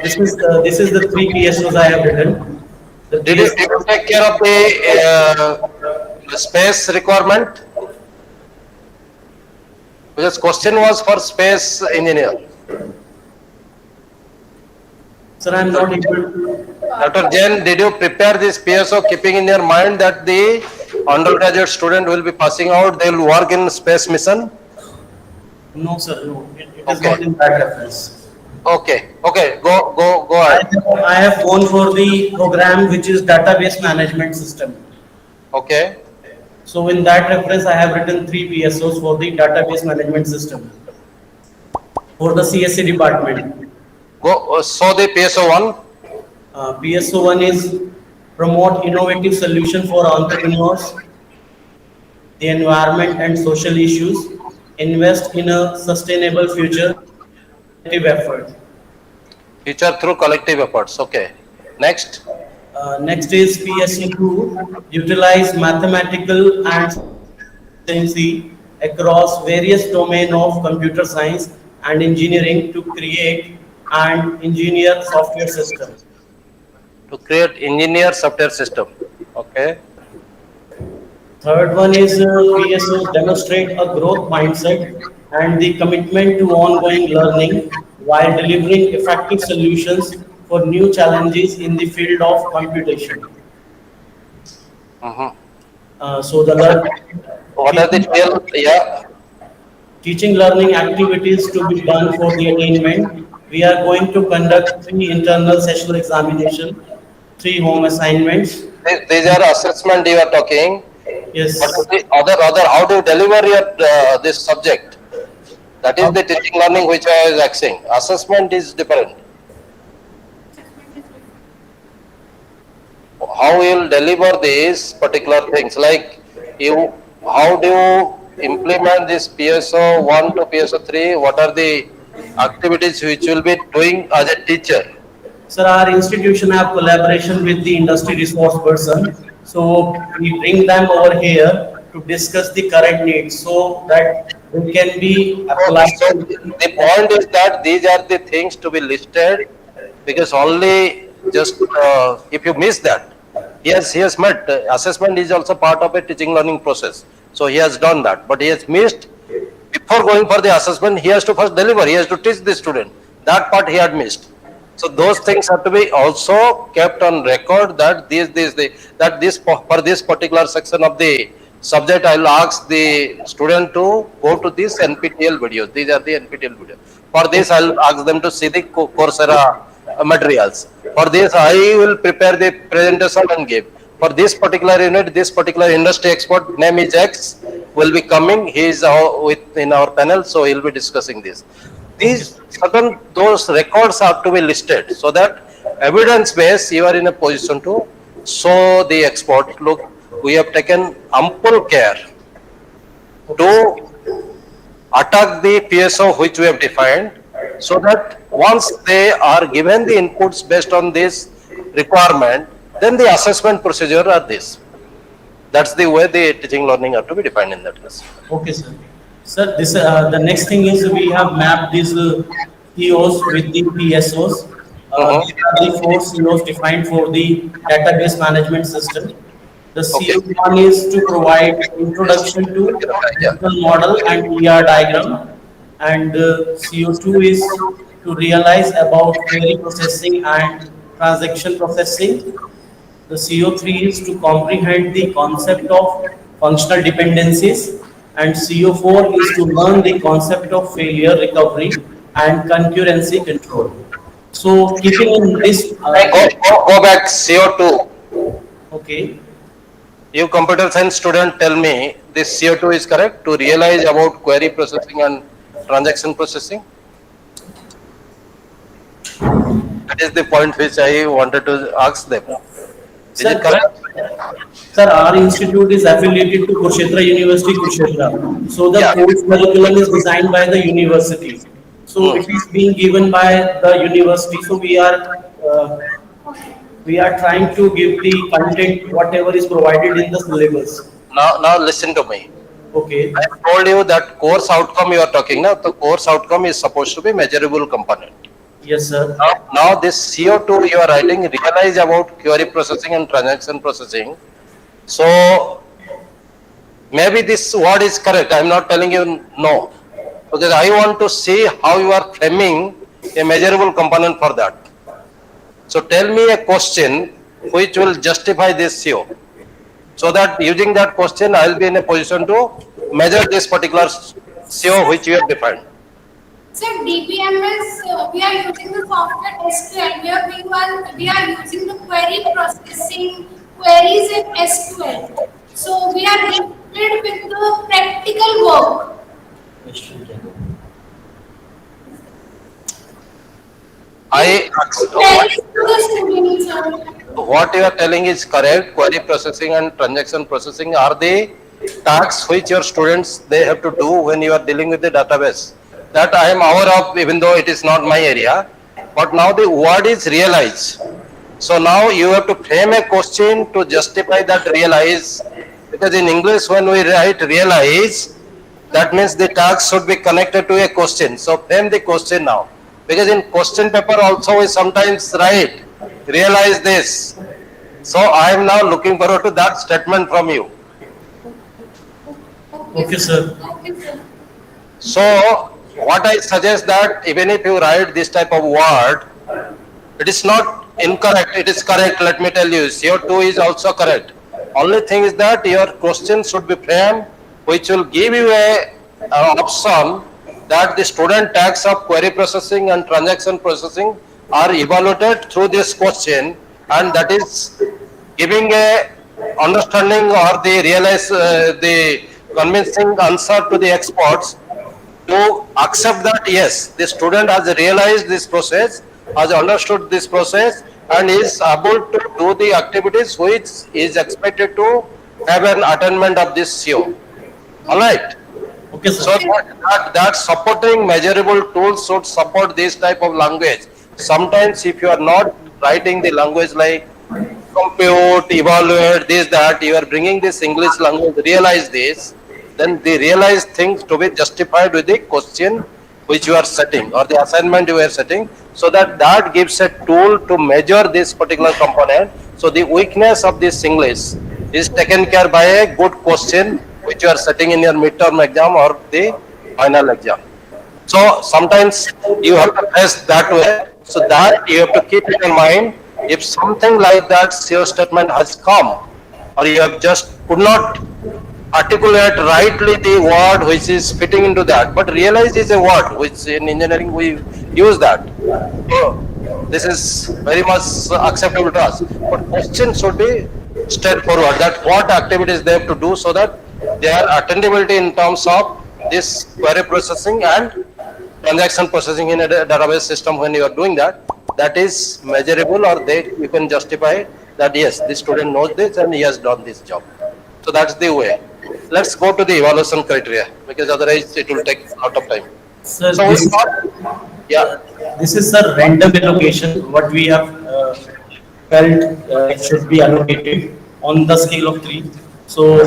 this is the 3 PSOs I have written. Did you take care of the space requirement? Because question was for space engineer. Sir, I am not able to. Dr. Jain, did you prepare this PSO keeping in your mind that the undergraduate student will be passing out, they will work in space mission? No, sir, no. It is Okay. not in that reference. Okay, go ahead. I have gone for the program which is database management system. Okay, So in that reference, I have written 3 PSOs for the database management system for the CSC department. go, so the PSO1, PSO1 is promote innovative solution for entrepreneurs, the environment and social issues, invest in a sustainable future, collective effort. future through collective efforts, okay. Next, Next is PSO2, utilize mathematical and science across various domains of computer science and engineering to create and engineer software systems. to create engineer software system, okay. Third one is PSO demonstrate a growth mindset and the commitment to ongoing learning while delivering effective solutions for new challenges in the field of computation. So the What are the real, yeah, teaching learning activities to be done for the attainment. We are going to conduct 3 internal sessional examination, 3 home assignments. these are assessment you are talking. Yes. But the other, how do you deliver your this subject? That is the teaching learning which I was asking. Assessment is different. How you will deliver these particular things? Like you, how do you implement this PSO 1 to PSO 3? What are the activities which you will be doing as a teacher? Sir, our institution have collaboration with the industry resource person. So we bring them over here to discuss the current needs so that they can be applied. So the point is that these are the things to be listed, because only just if you miss that, he has met assessment is also part of a teaching learning process. So he has done that, but he has missed before going for the assessment. He has to first deliver. He has to teach the student. That part he had missed. So those things have to be also kept on record, that this for this particular section of the subject, I will ask the student to go to this NPTEL videos. These are the NPTEL videos. For this, I will ask them to see the Coursera materials. For this, I will prepare the presentation and give. For this particular unit, this particular industry expert, name is X, will be coming. He is in our panel, so he will be discussing this. These certain those records have to be listed, so that evidence based you are in a position to show the expert, look, we have taken ample care to attack the PSO which we have defined, so that once they are given the inputs based on this requirement, then the assessment procedure are this. That's the way the teaching learning have to be defined in that case. Okay, sir. Sir, this the next thing is we have mapped these COs with the PSOs. These are the 4 COs defined for the database management system. The CO1 is to provide introduction to mental model and ER diagram, and CO2 is to realize about query processing and transaction processing. The CO3 is to comprehend the concept of functional dependencies, and CO4 is to learn the concept of failure recovery and concurrency control. So keeping in this, Go back CO2. okay. You computer science student, tell me this CO2 is correct to realize about query processing and transaction processing? That is the point which I wanted to ask them. Is it correct? Sir, our institute is affiliated to Kurukshetra University, Kurukshetra. So the course curriculum is designed by the university. So it is being given by the university. So we are trying to give the content whatever is provided in the syllabus. Now listen to me. Okay. I told you that course outcome you are talking now. The course outcome is supposed to be measurable component. Yes, sir. Now this CO2 you are writing realize about query processing and transaction processing. So maybe this word is correct. I am not telling you no, because I want to see how you are framing a measurable component for that. So tell me a question which will justify this CO, so that using that question I will be in a position to measure this particular CO which you have defined. Sir, DBMS, we are using the software SQL. We are using the query processing queries in SQL. So we are related with the practical work. What you are telling is correct. Query processing and transaction processing are the tasks which your students they have to do when you are dealing with the database. That I am aware of, even though it is not my area. But now the word is realize. So now you have to frame a question to justify that realize, because in English when we write realize, that means the task should be connected to a question. So frame the question now, because in question paper also we sometimes write realize this. So I am now looking forward to that statement from you. Okay, sir. So what I suggest that even if you write this type of word, it is not incorrect, it is correct. Let me tell you, CO2 is also correct. Only thing is that your question should be framed which will give you a option that the student tasks of query processing and transaction processing are evaluated through this question, and that is giving a understanding or the realize the convincing answer to the experts to accept that yes, the student has realized this process, has understood this process, and is able to do the activities which is expected to have an attainment of this CO. All right. Okay, So sir. that supporting measurable tools should support this type of language. Sometimes if you are not writing the language like compute, evaluate, this, that, you are bringing this English language, realize this, then the realized things to be justified with the question which you are setting or the assignment you are setting, so that gives a tool to measure this particular component. So the weakness of this English is taken care by a good question which you are setting in your midterm exam or the final exam. So sometimes you have to test that way. So that you have to keep it in mind. If something like that CEO statement has come, or you have just could not articulate rightly the word which is fitting into that, but realize is a word which in engineering we use that. So this is very much acceptable to us. But question should be straightforward, that what activities they have to do so that their attendability in terms of this query processing and transaction processing in a database system, when you are doing that, that is measurable, or you can justify that yes, this student knows this and he has done this job. So that's the way. Let's go to the evaluation criteria, because otherwise it will take a lot of time. Sir, So this, yeah, this is a random allocation, what we have felt it should be allocated on the scale of 3. So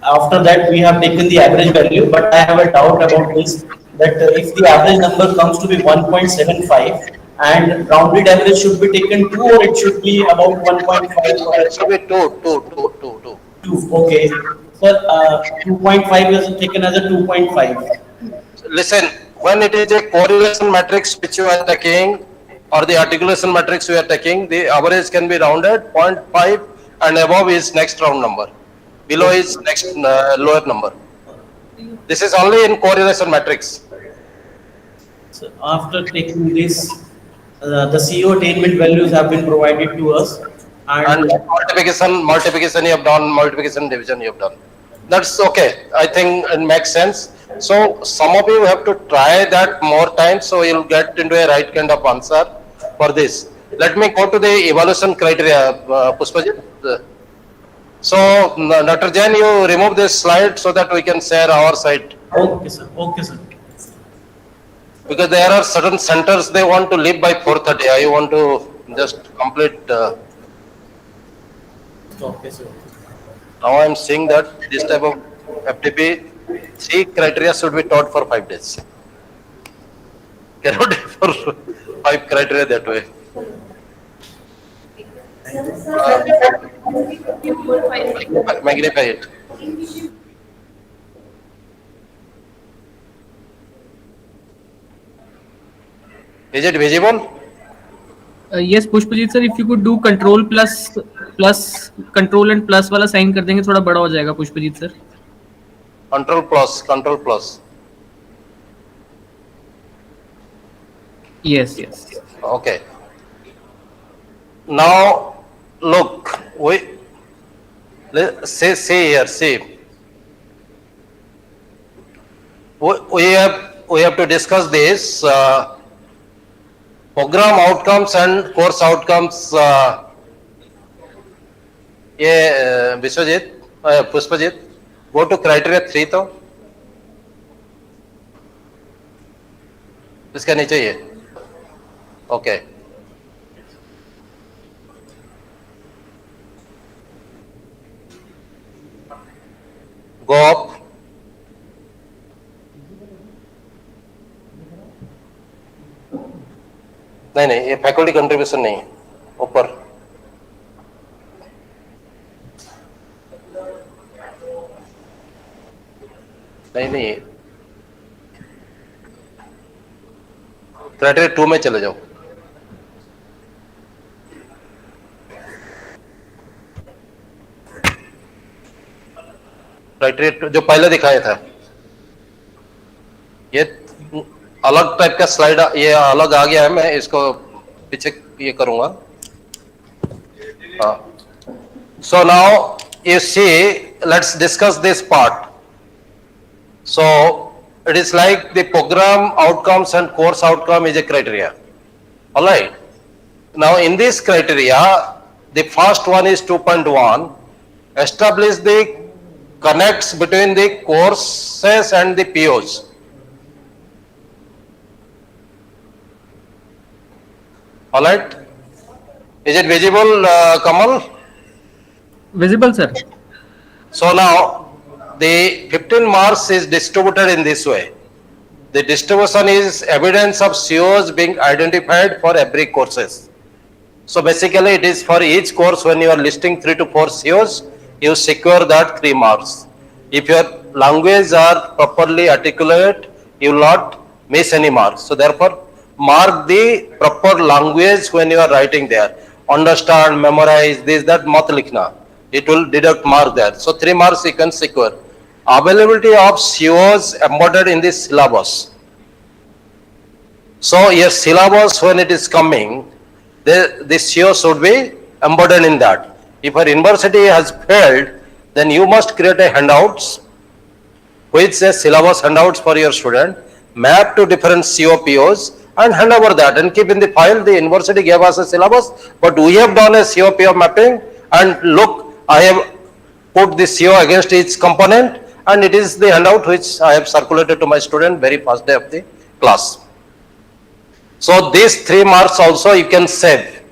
after that, we have taken the average value, but I have a doubt about this, that if the average number comes to be 1.75 and rounded average should be taken 2, or it should be about 1.5 or it should be two. 2. Okay. Sir, 2.5 is taken as a 2.5. Listen, when it is a correlation matrix which you are taking, or the articulation matrix you are taking, the average can be rounded. 0.5 and above is next round number. Below is next lower number. This is only in correlation matrix. So after taking this, the CO attainment values have been provided to us, And multiplication you have done, multiplication division you have done. That's okay. I think it makes sense. So some of you have to try that more times, so you'll get into a right kind of answer for this. Let me go to the evaluation criteria, Pushpajit. So Dr. Jain, you remove this slide so that we can share our side. Okay, sir. Okay, sir. Because there are certain centers they want to leave by 4:30. I want to just complete. Okay, sir. Now I am seeing that this type of FTP, 3 criteria should be taught for 5 days. Cannot for 5 criteria that way. Magnify it. Is it visible? Yes, Pushpajit sir, if you could do control plus control and plus वाला sign कर देंगे थोड़ा बड़ा हो जाएगा Pushpjit sir. Control plus. Yes. Okay. Now look, we have to discuss this program outcomes and course outcomes. Vishwajit, Pushpajit, go to criteria 3 तो इसका नीचे ये. Okay. Go up. नहीं ये फैकल्टी कंट्रीब्यूशन नहीं है, ऊपर. नहीं क्राइटेरिया 2 में चले जाओ. क्राइटेरिया जो पहले दिखाया था, ये अलग टाइप का स्लाइड, ये अलग आ गया है. मैं इसको पीछे ये करूंगा. हाँ So now you see, let's discuss this part. So it is like the program outcomes and course outcome is a criteria. All right. Now in this criteria, the first one is 2.1. Establish the connects between the courses and the POs. All right. Is it visible, Kamal? Visible, sir. So now the 15 marks is distributed in this way. The distribution is evidence of COs being identified for every courses. So basically it is for each course when you are listing 3 to 4 COs, you secure that 3 marks. If your language are properly articulate, you will not miss any marks. So therefore mark the proper language when you are writing there. Understand, memorize, this, that, mat likhna. It will deduct mark there. So 3 marks you can secure. Availability of COs embedded in the syllabus. So your syllabus when it is coming, the CO should be embedded in that. If your university has failed, then you must create a handouts, which is syllabus handouts for your student, map to different COPOs and hand over that and keep in the file. The university gave us a syllabus, but we have done a COPO mapping and look, I have put the CO against each component and it is the handout which I have circulated to my student very first day of the class. So these 3 marks also you can save.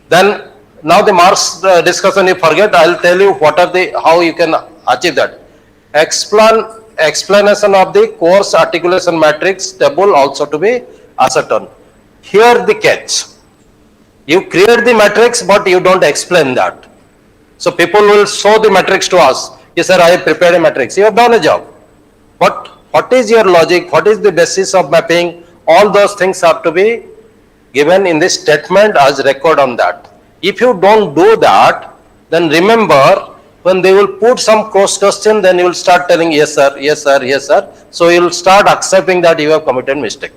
Then now the marks discussion you forget, I will tell you what are the, how you can achieve that. Explanation of the course articulation matrix table also to be ascertained. Here the catch. You create the matrix but you don't explain that. So people will show the matrix to us. Yes sir, I have prepared a matrix. You have done a job. But what is your logic? What is the basis of mapping? All those things have to be given in the statement as record on that. If you don't do that, then remember when they will put some cross question, then you will start telling yes sir, yes sir, yes sir. So you will start accepting that you have committed mistake.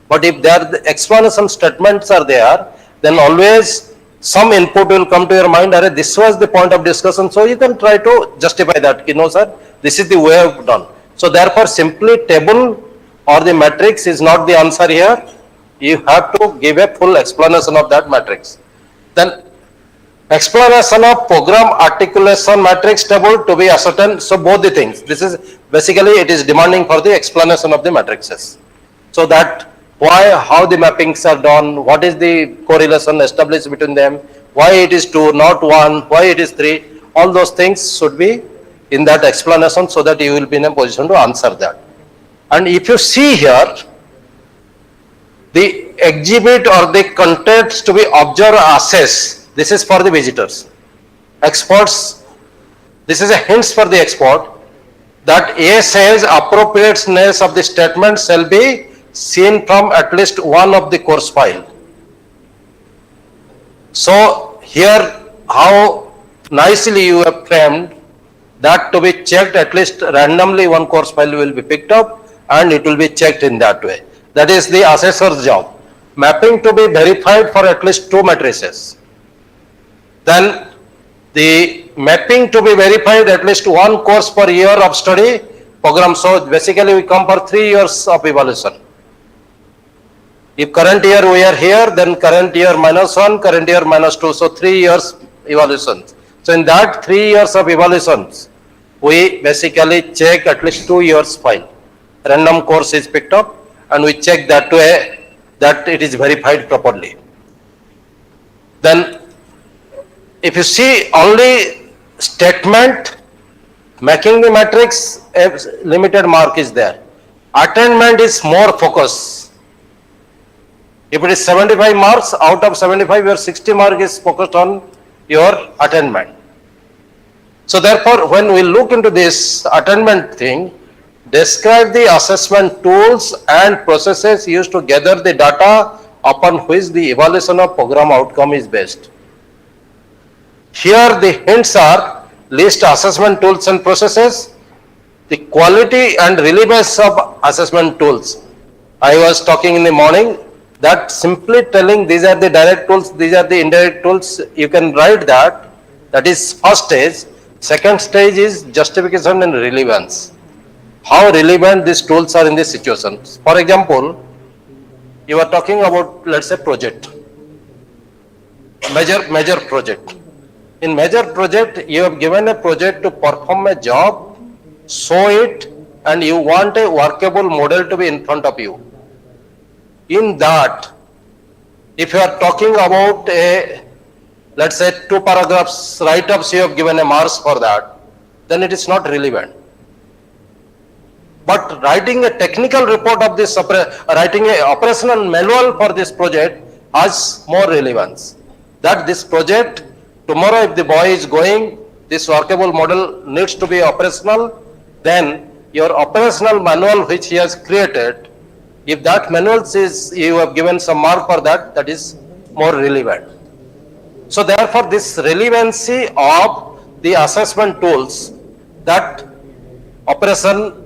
But if there the explanation statements are there, then always some input will come to your mind, this was the point of discussion, so you can try to justify that, no sir, this is the way I've done. So therefore simply table or the matrix is not the answer here, you have to give a full explanation of that matrix. Then explanation of program articulation matrix table to be ascertained, so both the things, this is basically it is demanding for the explanation of the matrices. So that why, how the mappings are done, what is the correlation established between them, why it is 2, not 1, why it is 3, all those things should be in that explanation so that you will be in a position to answer that. And if you see here, the exhibit or the contents to be observed or assessed, this is for the visitors. Experts, this is a hint for the expert that A says appropriateness of the statement shall be seen from at least one of the course file. So here how nicely you have framed that to be checked, at least randomly one course file will be picked up and it will be checked in that way. That is the assessor's job. Mapping to be verified for at least 2 matrices. Then the mapping to be verified at least 1 course per year of study program. So basically we come for 3 years of evaluation. If current year we are here, then current year -1, current year -2, so 3 years evaluations. So in that 3 years of evaluations, we basically check at least 2 years file. Random course is picked up and we check that way that it is verified properly. Then if you see only statement making the matrix, a limited mark is there. Attainment is more focus. If it is 75 marks, out of 75, your 60 mark is focused on your attainment. So therefore, when we look into this attainment thing, describe the assessment tools and processes used to gather the data upon which the evaluation of program outcome is based. Here the hints are list assessment tools and processes, the quality and relevance of assessment tools. I was talking in the morning that simply telling these are the direct tools, these are the indirect tools, you can write that, That is first stage. Second stage is justification and relevance. How relevant these tools are in this situation. For example, you are talking about, let's say, project, major project. In major project, you have given a project to perform a job, show it, and you want a workable model to be in front of you. In that, if you are talking about a, let's say, 2 paragraphs write-ups, you have given a marks for that, then it is not relevant. But writing a technical report of this, writing a operational manual for this project has more relevance. That this project, tomorrow if the boy is going, this workable model needs to be operational, then your operational manual which he has created, if that manual says you have given some mark for that, that is more relevant. So therefore this relevancy of the assessment tools, that operation,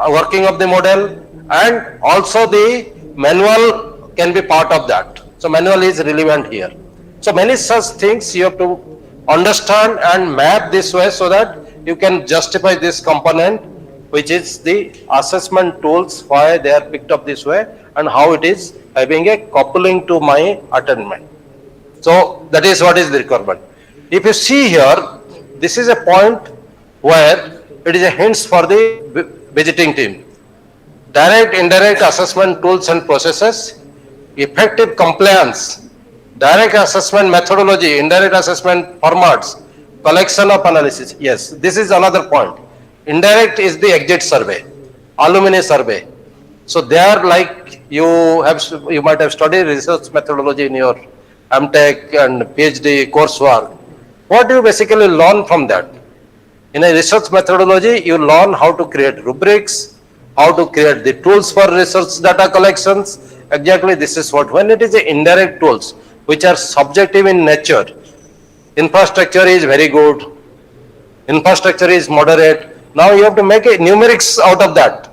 working of the model, and also the manual can be part of that. So manual is relevant here. So many such things you have to understand and map this way so that you can justify this component, which is the assessment tools, why they are picked up this way and how it is having a coupling to my attainment. So that is what is the requirement. If you see here, this is a point where it is a hints for the visiting team. Direct, indirect assessment tools and processes, effective compliance, direct assessment methodology, indirect assessment formats, collection of analysis. Yes, this is another point. Indirect is the exit survey, alumni survey. So there, like you might have studied research methodology in your MTech and PhD coursework. What do you basically learn from that? In a research methodology, you learn how to create rubrics, how to create the tools for research data collections. Exactly, this is what, when it is the indirect tools, which are subjective in nature, infrastructure is very good, infrastructure is moderate. Now you have to make a numerics out of that.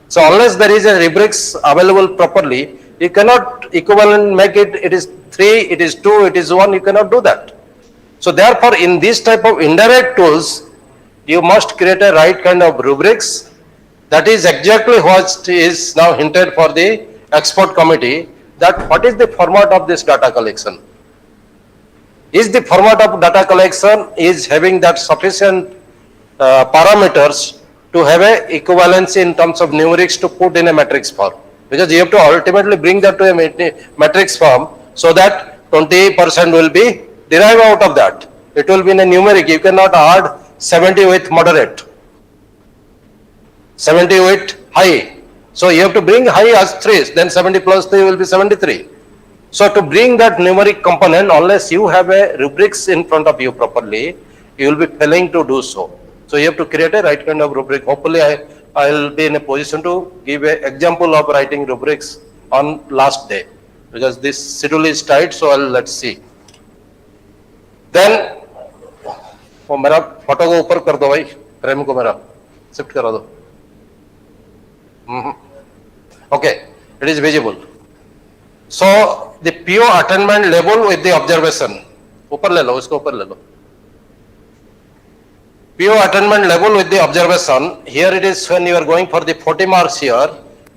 So unless there is a rubrics available properly, you cannot equivalent make it, it is 3, it is 2, it is 1, you cannot do that. So therefore, in this type of indirect tools, you must create a right kind of rubrics. That is exactly what is now hinted for the expert committee, that what is the format of this data collection. Is the format of data collection is having that sufficient parameters to have a equivalency in terms of numerics to put in a matrix form, because you have to ultimately bring that to a matrix form so that 20% will be derived out of that. It will be in a numeric. You cannot add 70 with moderate, 70 with high. So you have to bring high as 3, then 70 plus 3 will be 73. So to bring that numeric component, unless you have a rubrics in front of you properly, you will be failing to do so. So you have to create a right kind of rubric. Hopefully I will be in a position to give an example of writing rubrics on last day, because this schedule is tight, so let's see. Then वो मेरा photo को ऊपर कर दो भाई, frame को मेरा shift करा दो. Okay, it is visible. So the PO attainment level with the observation, ऊपर ले लो, इसको ऊपर ले लो. PO attainment level with the observation. Here it is when you are going for the 40 marks here.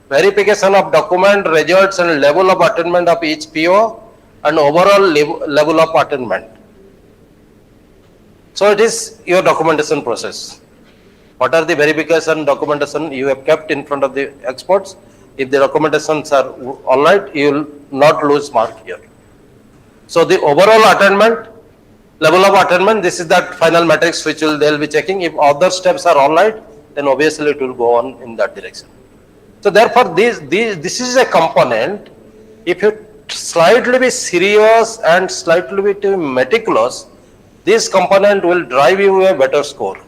Verification of document results and level of attainment of each PO and overall level of attainment. So it is your documentation process. What are the verification documentation you have kept in front of the experts? If the documentations are all right, you will not lose mark here. So the overall attainment, level of attainment, this is that final matrix which they will be checking. If other steps are all right, then obviously it will go on in that direction. So therefore, this is a component. If you slightly be serious and slightly be meticulous, this component will drive you a better score.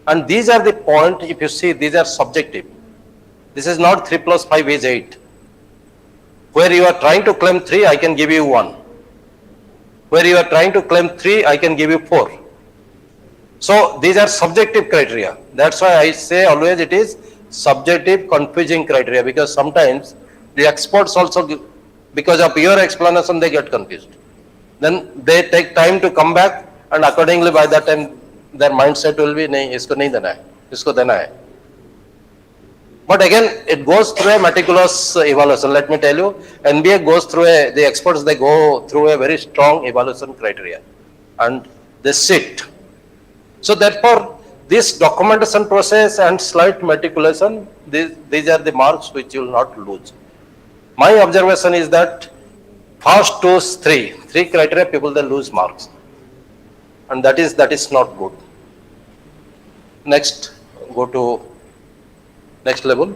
And these are the point, if you see, these are subjective. This is not 3 plus 5 is 8. Where you are trying to claim 3, I can give you 1. Where you are trying to claim 3, I can give you 4. So these are subjective criteria. That's why I say always it is subjective confusing criteria, because sometimes the experts also, because of your explanation, they get confused. Then they take time to come back and accordingly by that time their mindset will be नहीं इसको नहीं देना है, इसको देना है. But again, it goes through a meticulous evaluation. Let me tell you, NBA goes through the experts, they go through a very strong evaluation criteria and they sit. So therefore, this documentation process and slight meticulation, these are the marks which you will not lose. My observation is that first to three criteria, people they lose marks. And that is not good. Next, go to next level.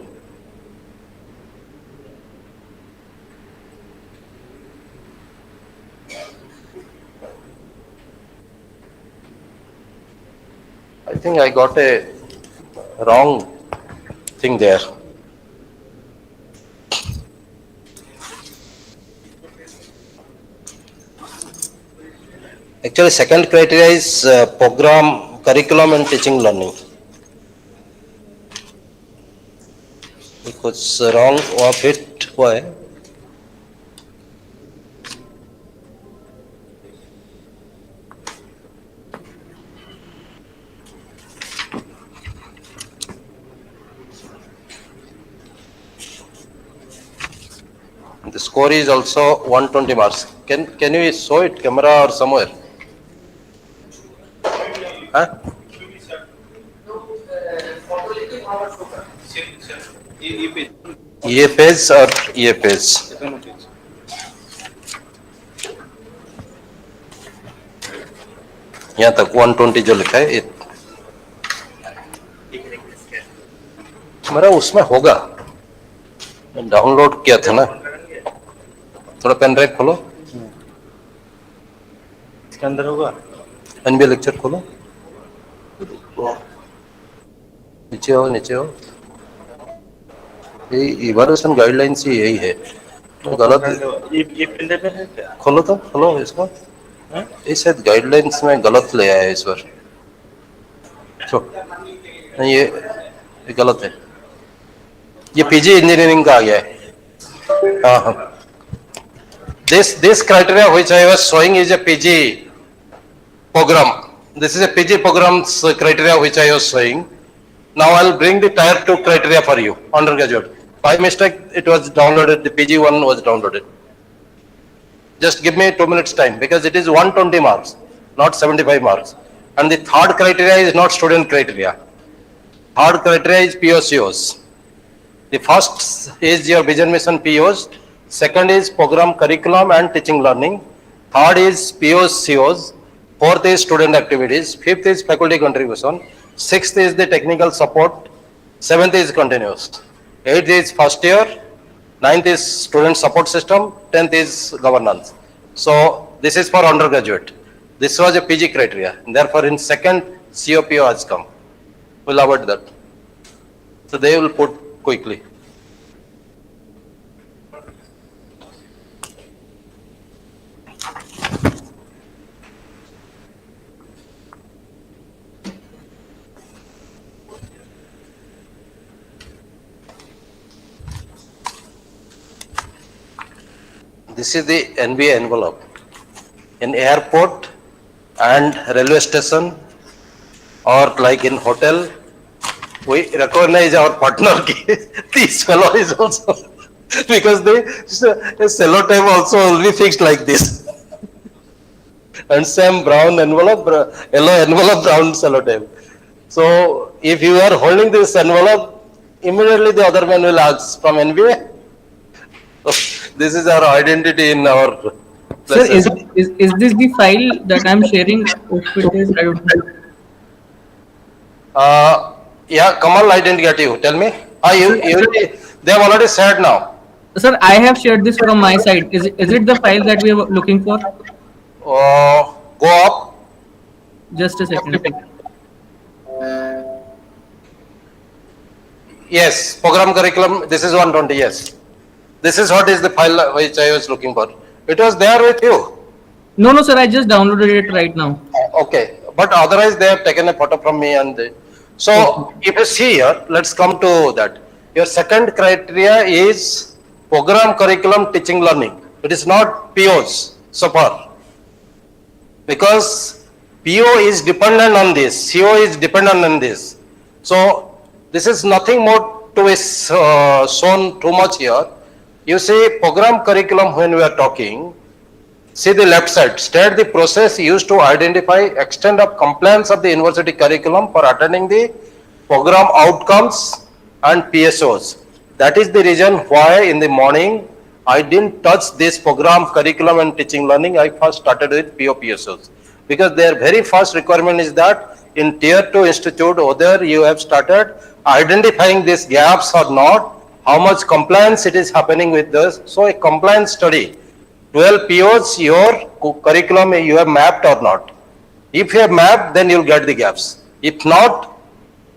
I think I got a wrong thing there. Actually, second criteria is program, curriculum and teaching learning. Because wrong of it, why? The score is also 120 marks. Can you show it, camera or somewhere? Huh? ये page और ये page यहाँ तक 120 जो लिखा है मेरा उसमें होगा, डाउनलोड किया था ना. थोड़ा पेन ड्राइव खोलो, इसके अंदर होगा. एनबीए लेक्चर खोलो, नीचे हो नीचे हो. ये इवैल्यूएशन गाइडलाइंस ही यही है. तो गलत ये पेन ड्राइव है क्या? खोलो तो खोलो इसको. ये शायद गाइडलाइंस में गलत ले आया है इस बार. नहीं ये गलत है. ये पीजी इंजीनियरिंग का आ गया है. हाँ हाँ. This criteria which I was showing is a PG program. This is a PG program's criteria which I was showing. Now I will bring the tier 2 criteria for you, undergraduate. By mistake, it was downloaded, the PG one was downloaded. Just give me 2 minutes time because it is 120 marks, not 75 marks. And the third criteria is not student criteria. Third criteria is POCOs. The first is your vision mission POs. Second is program curriculum and teaching learning. Third is POCOs. Fourth is student activities. Fifth is faculty contribution. Sixth is the technical support. Seventh is continuous. Eighth is first year. Ninth is student support system. 10th is governance. So this is for undergraduate. This was a PG criteria. Therefore, in second, COPO has come. We'll avoid that. So they will put quickly. This is the NBA envelope. In airport and railway station or like in hotel, we recognize our partner. This fellow is also because the cellotape also will be fixed like this. And same brown envelope, yellow envelope, brown cellotape. So if you are holding this envelope, immediately the other man will ask from NBA. This is our identity in our. Sir, is this the file that I'm sharing? I don't know. Yeah, Kamal, I didn't get you. Tell me. They have already shared now. Sir, I have shared this from my side. Is it the file that we are looking for? Go up. Just a second. Yes, program curriculum. This is 120. Yes. This is what is the file which I was looking for. It was there with you. No, sir. I just downloaded it right now. Okay, but otherwise they have taken a photo from me and so if you see here, let's come to that. Your second criteria is program curriculum teaching learning. It is not POs so far because PO is dependent on this, CO is dependent on this. So this is nothing more to be shown too much here. You see program curriculum when we are talking, see the left side, state the process used to identify extent of compliance of the university curriculum for attaining the program outcomes and PSOs. That is the reason why in the morning I didn't touch this program curriculum and teaching learning. I first started with PO PSOs because their very first requirement is that in tier 2 institute, whether you have started identifying these gaps or not, how much compliance it is happening with this. So a compliance study, 12 POs, your curriculum you have mapped or not. If you have mapped, then you'll get the gaps. If not,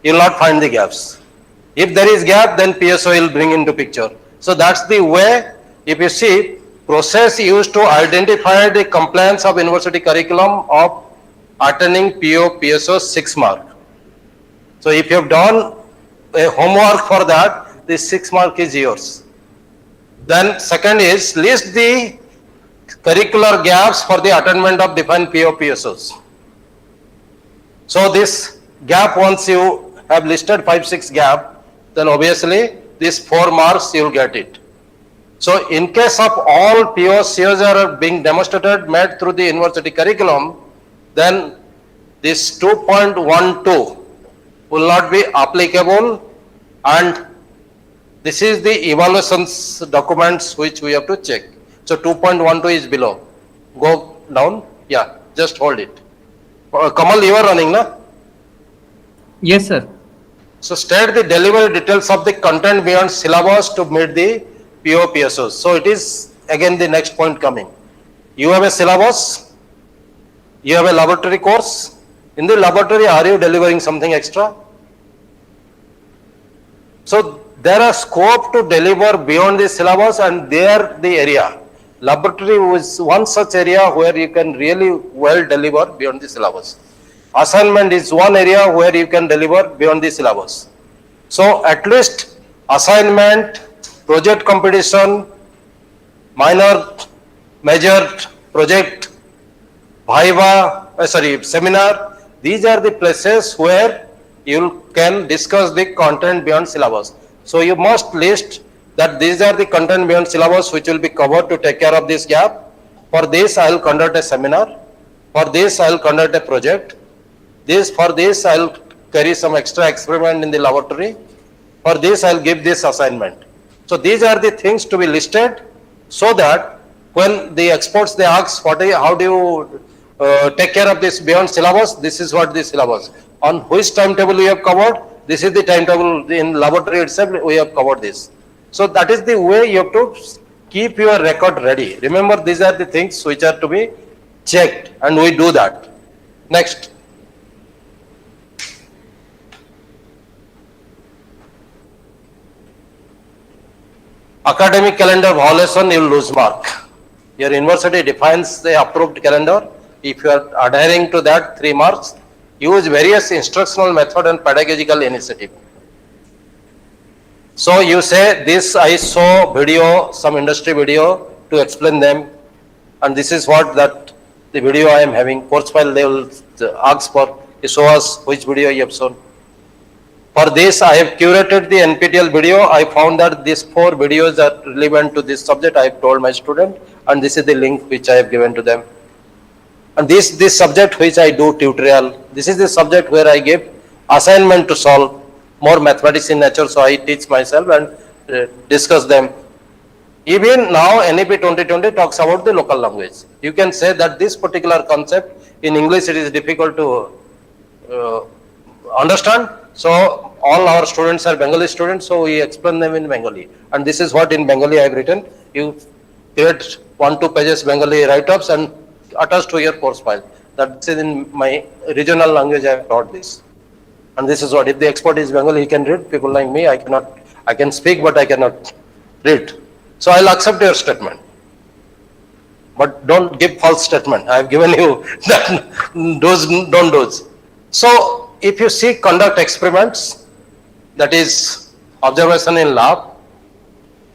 you'll not find the gaps. If there is gap, then PSO will bring into picture. So that's the way, if you see, process used to identify the compliance of university curriculum of attaining PO, PSO 6 mark. So if you have done a homework for that, this 6 mark is yours. Then second is list the curricular gaps for the attainment of defined PO, PSOs. So this gap, once you have listed 5-6 gap, then obviously these 4 marks you will get it. So in case of all POs, COs are being demonstrated, made through the university curriculum, then this 2.12 will not be applicable, and this is the evaluations documents which we have to check. So 2.12 is below. Go down. Yeah, just hold it. Kamal, you are running, na? Yes, sir. So state the delivery details of the content beyond syllabus to meet the PO PSOs. So it is again the next point coming. You have a syllabus, you have a laboratory course. In the laboratory, are you delivering something extra? So there are scope to deliver beyond the syllabus, and there the area. Laboratory is one such area where you can really well deliver beyond the syllabus. Assignment is one area where you can deliver beyond the syllabus. So at least assignment, project competition, minor, major project, seminar, these are the places where you can discuss the content beyond syllabus. So you must list that these are the content beyond syllabus which will be covered to take care of this gap. For this I will conduct a seminar. For this I will conduct a project. For this I will carry some extra experiment in the laboratory. For this I will give this assignment. So these are the things to be listed, so that when the experts they ask how do you take care of this beyond syllabus, this is what the syllabus. On which timetable we have covered, this is the timetable in laboratory itself we have covered this. So that is the way you have to keep your record ready. Remember, these are the things which are to be checked, and we do that. Next. Academic calendar violation, you will lose mark. Your university defines the approved calendar. If you are adhering to that, 3 marks. Use various instructional method and pedagogical initiative. So you say this, I saw video, some industry video to explain them, and this is what that the video I am having. Course file they will ask for, you show us which video you have shown. For this I have curated the NPTEL video. I found that these 4 videos are relevant to this subject. I have told my student, and this is the link which I have given to them. And this subject which I do tutorial, this is the subject where I give assignment to solve, more mathematics in nature, so I teach myself and discuss them. Even now NEP 2020 talks about the local language. You can say that this particular concept in English it is difficult to understand. So all our students are Bengali students, so we explain them in Bengali. And this is what in Bengali I have written. You create 1-2 pages Bengali write-ups and attached to your course file. That's in my regional language I have taught this. And this is what, if the expert is Bengali, he can read. People like me, I can speak, but I cannot read. So I'll accept your statement. But don't give false statement. I have given you that those, don't those. So if you see conduct experiments, that is observation in lab,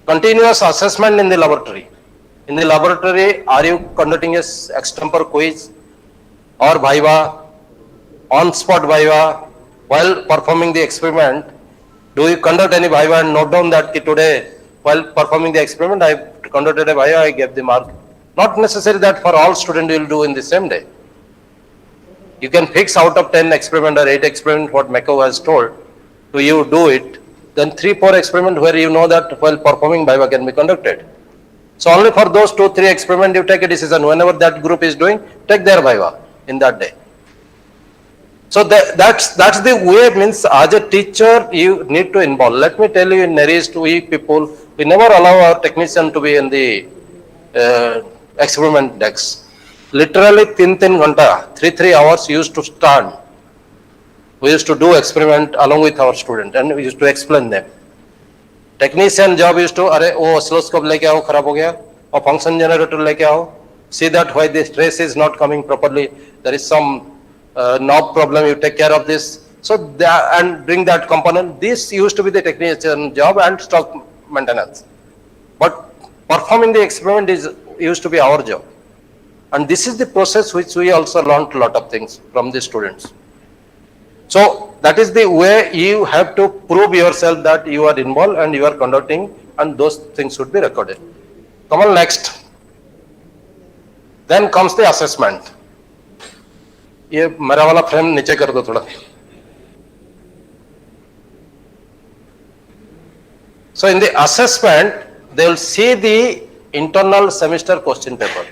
continuous assessment in the laboratory. In the laboratory, are you conducting a extempore quiz or viva on-spot viva while performing the experiment? Do you conduct any viva and note down that today, while performing the experiment, I conducted a viva, I gave the mark? Not necessary that for all students you will do in the same day. You can fix out of 10 experiment or 8 experiment what Meko has told, do you do it, then 3-4 experiment where you know that while performing viva can be conducted. So only for those 2-3 experiment you take a decision. Whenever that group is doing, take their viva in that day. So that's the way, means as a teacher you need to involve. Let me tell you, in Nereist we people, we never allow our technician to be in the experiment decks. Literally 3 hours used to stand. We used to do experiment along with our student and we used to explain them. Technician job used to, अरे वो oscilloscope लेके आओ खराब हो गया, और function generator लेके आओ, see that why the trace is not coming properly, there is some knob problem, you take care of this. So and bring that component. This used to be the technician job and stock maintenance. But performing the experiment is used to be our job. And this is the process which we also learned a lot of things from the students. So that is the way you have to prove yourself that you are involved and you are conducting, and those things should be recorded. Come on, next. Then comes the assessment. ये मेरा वाला frame नीचे कर दो थोड़ा. So in the assessment, they will see the internal semester question paper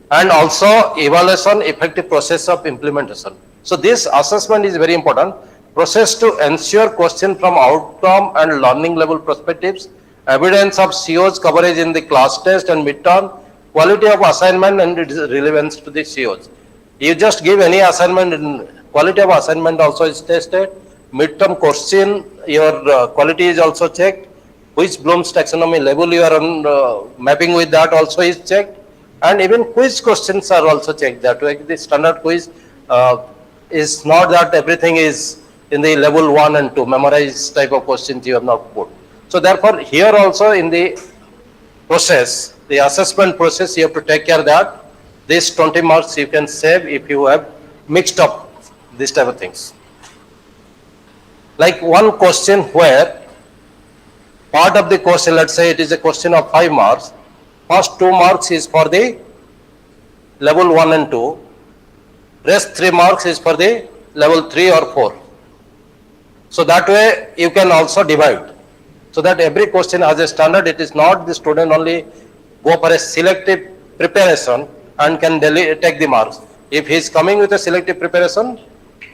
and also evaluation effective process of implementation. So this assessment is very important. Process to ensure question from outcome and learning level perspectives, evidence of CO's coverage in the class test and midterm, quality of assignment and its relevance to the CO's. You just give any assignment, quality of assignment also is tested, midterm question, your quality is also checked, which Bloom's taxonomy level you are on, mapping with that also is checked, and even quiz questions are also checked. That way the standard quiz is not that everything is in the level 1 and 2, memorize type of questions you have not put. So therefore here also in the process, the assessment process, you have to take care that this 20 marks you can save if you have mixed up these type of things. Like one question where part of the question, let's say it is a question of 5 marks, first 2 marks is for the level 1 and 2, rest 3 marks is for the level 3 or 4. So that way you can also divide. So that every question has a standard, it is not the student only go for a selective preparation and can take the marks. If he is coming with a selective preparation,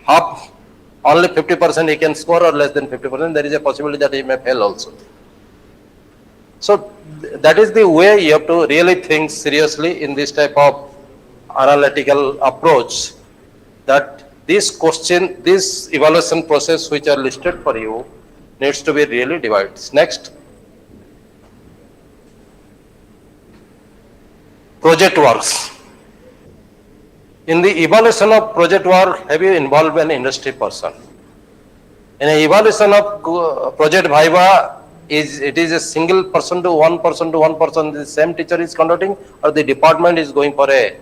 only 50% he can score or less than 50%, there is a possibility that he may fail also. So that is the way you have to really think seriously in this type of analytical approach, that this question, this evaluation process which are listed for you needs to be really divided. Next. Project works. In the evaluation of project work, have you involved an industry person? In an evaluation of project viva, it is a single person to one person, the same teacher is conducting, or the department is going for a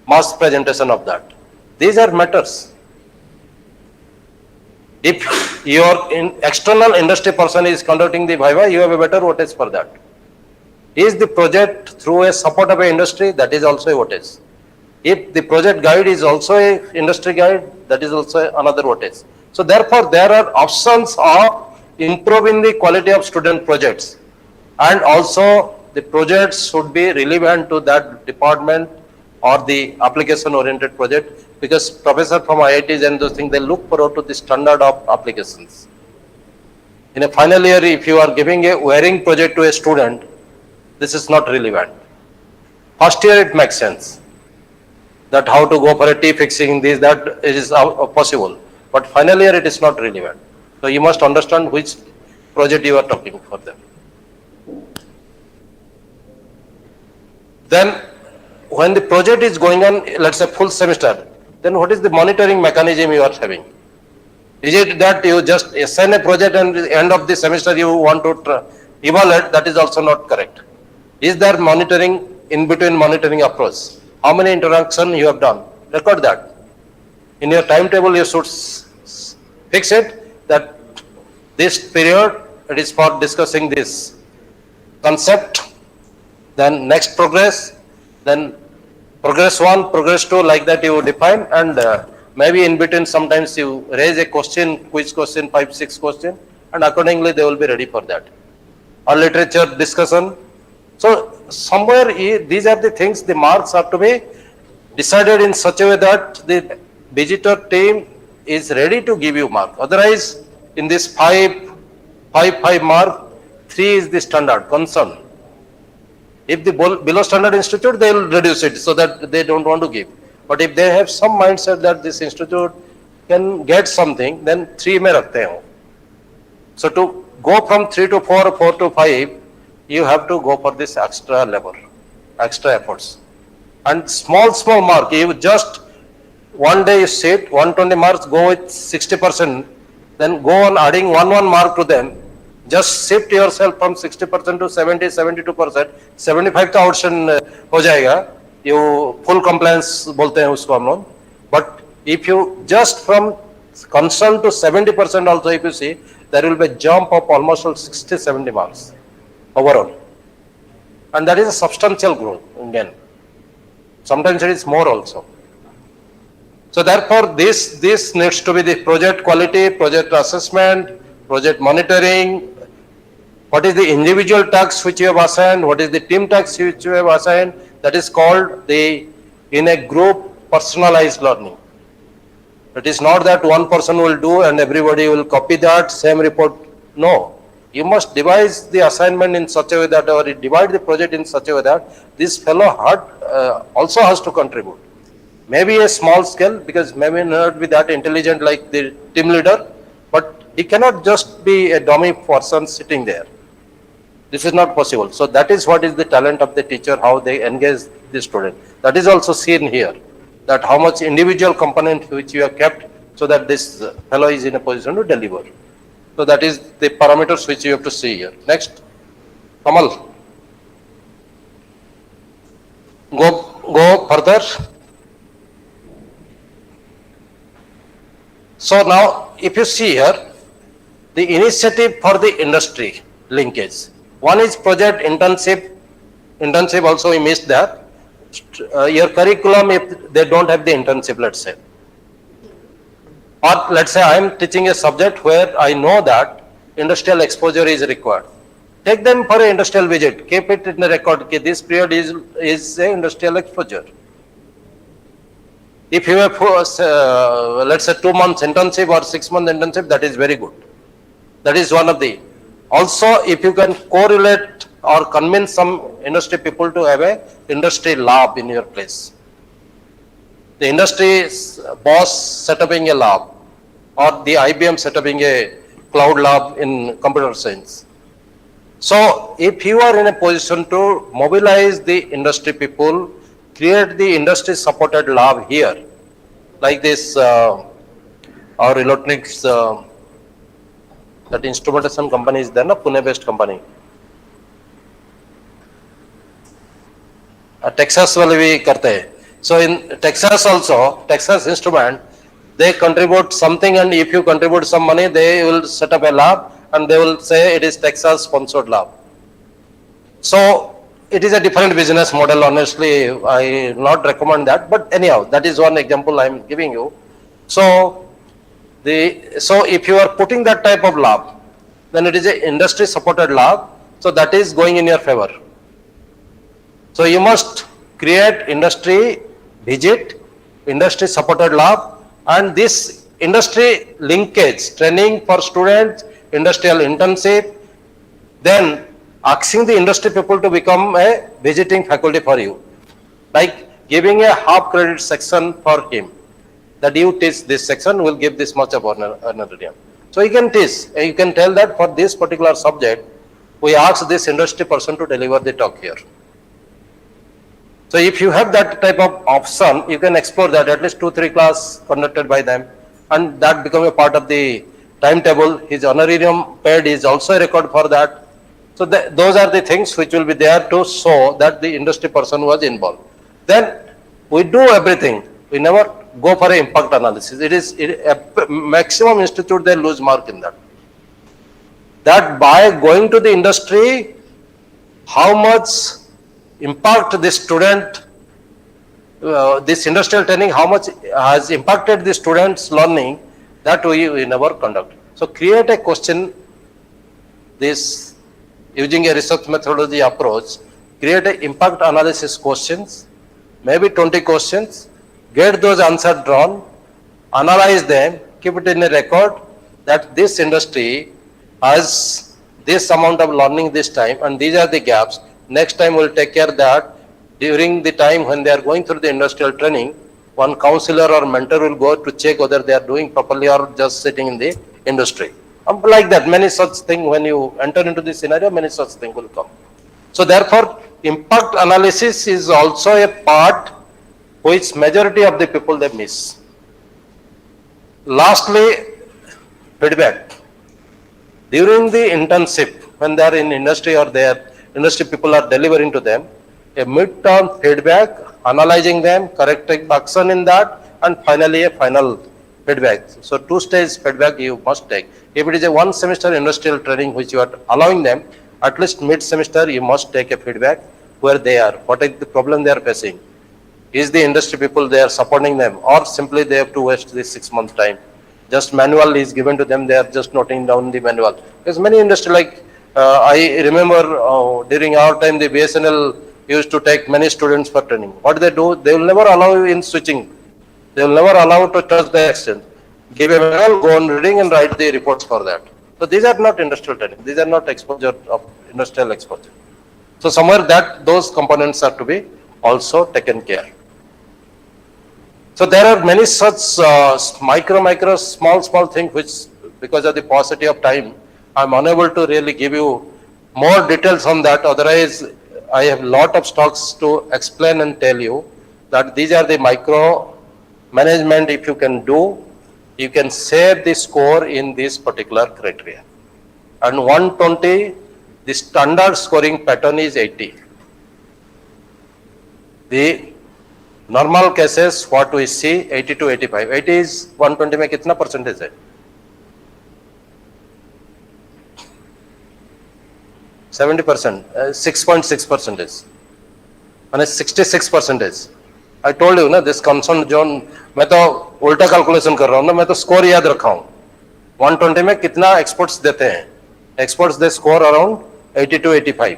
mass presentation of that. These are matters. If your external industry person is conducting the viva, you have a better wattage for that. Is the project through a support of an industry, that is also a wattage. If the project guide is also a industry guide, that is also another wattage. So therefore, there are options of improving the quality of student projects, and also the projects should be relevant to that department or the application oriented project, because professor from IITs and those things, they look forward to the standard of applications. In a final year, if you are giving a wiring project to a student, this is not relevant. First year it makes sense that how to go for a T fixing, this, that it is possible. But final year it is not relevant. So you must understand which project you are talking for them. Then when the project is going on, let's say full semester, then what is the monitoring mechanism you are having? Is it that you just assign a project and at the end of the semester you want to evaluate? That is also not correct. Is there monitoring, in between monitoring approach? How many interactions you have done? Record that. In your timetable, you should fix it that this period it is for discussing this concept, then next progress, then progress 1, progress 2, like that you define, and maybe in between sometimes you raise a question, quiz question, 5, 6 question, and accordingly they will be ready for that. Or literature discussion. So somewhere these are the things, the marks are to be decided in such a way that the visitor team is ready to give you mark. Otherwise, in this 5 mark, 3 is the standard concern. If the below standard institute, they will reduce it so that they don't want to give. But if they have some mindset that this institute can get something, then 3 mein rakhte ho. So to go from 3 to 4, 4 to 5, you have to go for this extra labor, extra efforts. And small mark, you just one day you sit, 120 marks, go with 60%, then go on adding 1 mark to them. Just shift yourself from 60% to 70, 72%, 75 to outstand ho jayega. You full compliance bolte hain usko hum log. But if you just from concern to 70% also, if you see, there will be a jump of almost 60, 70 marks overall. And that is a substantial growth again. Sometimes it is more also. So therefore, this needs to be the project quality, project assessment, project monitoring. What is the individual tasks which you have assigned? What is the team tasks which you have assigned? That is called in a group personalized learning. It is not that one person will do and everybody will copy that same report. No, you must devise the assignment in such a way that, or divide the project in such a way that this fellow also has to contribute. Maybe a small scale, because maybe not be that intelligent like the team leader, but he cannot just be a dummy person sitting there. This is not possible. So that is what is the talent of the teacher, how they engage the student. That is also seen here, that how much individual component which you have kept so that this fellow is in a position to deliver. So that is the parameters which you have to see here. Next, Kamal. Go further. So now, if you see here, the initiative for the industry linkage. One is project internship. Internship also we missed that. Your curriculum, if they don't have the internship, let's say. Or let's say I am teaching a subject where I know that industrial exposure is required. Take them for an industrial visit. Keep it in the record. Okay, this period is a industrial exposure. If you have, let's say 2 months internship or 6 month internship, that is very good. That is one of the. Also, if you can correlate or convince some industry people to have a industry lab in your place. The industry boss setting a lab, or the IBM setting a cloud lab in computer science. So, if you are in a position to mobilize the industry people, create the industry supported lab here, like this, our electronics, that instrumentation company is there, na, Pune based company. Texas wale bhi karte hai. So in Texas also, Texas Instrument, they contribute something, and if you contribute some money, they will set up a lab and they will say it is Texas sponsored lab. So it is a different business model, honestly, I not recommend that, but anyhow, that is one example I am giving you. So if you are putting that type of lab, then it is a industry supported lab, so that is going in your favor. So you must create industry visit, industry supported lab, and this industry linkage, training for students, industrial internship, then asking the industry people to become a visiting faculty for you, like giving a half credit section for him, that you teach this section, will give this much of honorarium. So you can teach, you can tell that for this particular subject, we ask this industry person to deliver the talk here. So if you have that type of option, you can explore that, at least 2-3 class conducted by them, and that become a part of the timetable. His honorarium paid is also a record for that. So those are the things which will be there to show that the industry person was involved. Then we do everything. We never go for an impact analysis. Maximum institute, they lose mark in that. That by going to the industry, how much impact the student, this industrial training, how much has impacted the students' learning, that we never conduct. So create a question, this using a research methodology approach, create a impact analysis questions, maybe 20 questions, get those answers drawn, analyze them, keep it in a record that this industry has this amount of learning this time and these are the gaps. Next time we'll take care that during the time when they are going through the industrial training, one counselor or mentor will go to check whether they are doing properly or just sitting in the industry. Like that, many such things, when you enter into this scenario, many such things will come. So therefore, impact analysis is also a part which majority of the people they miss. Lastly, feedback. During the internship, when they are in industry or their industry people are delivering to them, a mid-term feedback, analyzing them, correcting action in that, and finally a final feedback. So 2-stage feedback you must take. If it is a 1 semester industrial training which you are allowing them, at least mid-semester you must take a feedback where they are, what is the problem they are facing. Is the industry people they are supporting them, or simply they have to waste this 6 month time. Just manual is given to them, they are just noting down the manual. Because many industry like, I remember during our time the BSNL used to take many students for training. What they do, they will never allow you in switching. They will never allow to touch the exchange. Give a manual, go on reading and write the reports for that. So these are not industrial training. These are not exposure of industrial exposure. So somewhere that those components are to be also taken care. So there are many such small things which, because of the paucity of time, I am unable to really give you more details on that. Otherwise, I have lot of stocks to explain and tell you that these are the micro management. If you can do, you can save the score in this particular criteria. And 120, the standard scoring pattern is 80. The normal cases, what we see, 80 to 85. 80 is 120 में कितना percentage है? 70%, 6.6%. And 66%. I told you ना, this concern zone, मैं तो उल्टा calculation कर रहा हूँ ना, मैं तो score याद रखा हूँ. 120 में कितना experts देते हैं? Experts they score around 80 to 85.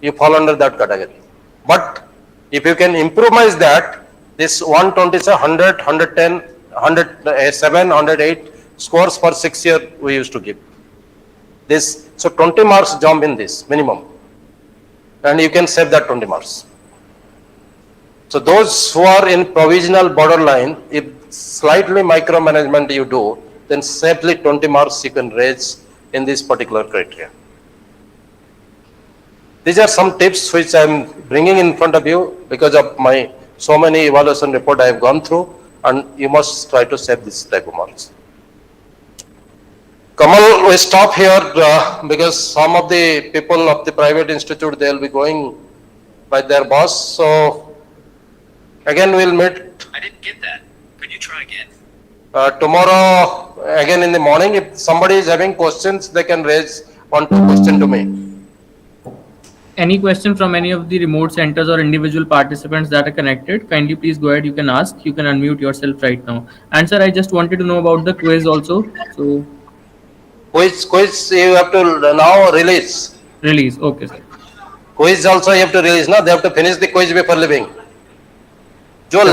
You fall under that category. But if you can improvise that, this 120 is 100, 110, 107, 108 scores for 6 years we used to give. This, so 20 marks jump in this minimum. And you can save that 20 marks. So those who are in provisional borderline, if slightly micromanagement you do, then safely 20 marks you can raise in this particular criteria. These are some tips which I am bringing in front of you because of my so many evaluation report I have gone through, and you must try to save this type of marks. Kamal, we stop here because some of the people of the private institute, they will be going by their boss. So again, we'll meet. I didn't get that. Could you try again? Tomorrow, again in the morning. If somebody is having questions, they can raise 1-2 questions to me. Any question from any of the remote centers or individual participants that are connected, kindly please go ahead, you can ask, you can unmute yourself right now. And sir, I just wanted to know about the quiz also. So Quiz you have to now release. Release, okay sir. Quiz also you have to release, no? They have to finish the quiz before leaving. Those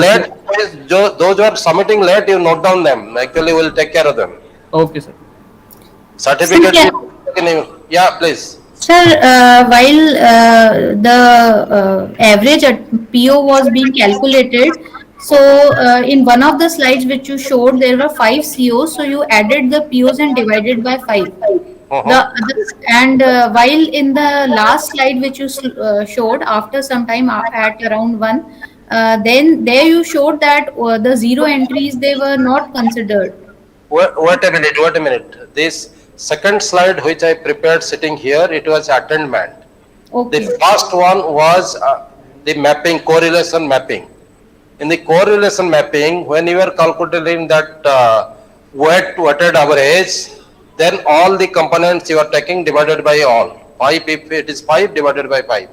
who are submitting late, you note down them. Actually, we'll take care of them. Okay sir. Certificate. Sir, Yeah, please. Sir, while the average PO was being calculated, so in one of the slides which you showed, there were 5 COs, so you added the POs and divided by 5. While in the last slide which you showed, after some time at around 1, then there you showed that the 0 entries, they were not considered. Wait a minute. This second slide which I prepared sitting here, it was attainment. Okay. The first one was the mapping, correlation mapping. in the correlation mapping, when you are calculating that weighted average, then all the components you are taking divided by all. 5, if it is 5 divided by 5.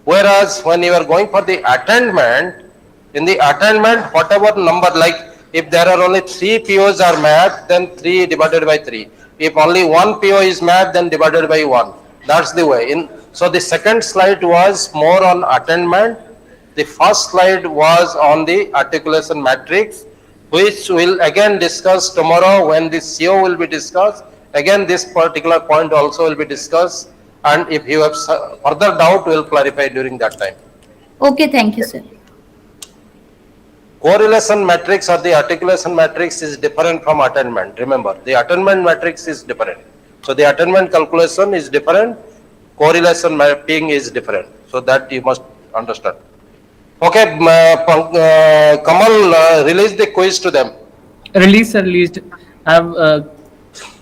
Whereas when you are going for the attainment, in the attainment, whatever number, like if there are only 3 POs are mapped, then 3 divided by 3. If only 1 PO is mapped, then divided by 1. That's the way. So the second slide was more on attainment. The first slide was on the articulation matrix, which we'll again discuss tomorrow when the CO will be discussed. Again, this particular point also will be discussed. And if you have further doubt, we'll clarify during that time. Okay, thank you, sir. Correlation matrix or the articulation matrix is different from attainment. Remember, the attainment matrix is different. So the attainment calculation is different, correlation mapping is different. So that you must understand. Okay, Kamal, release the quiz to them. Released. I've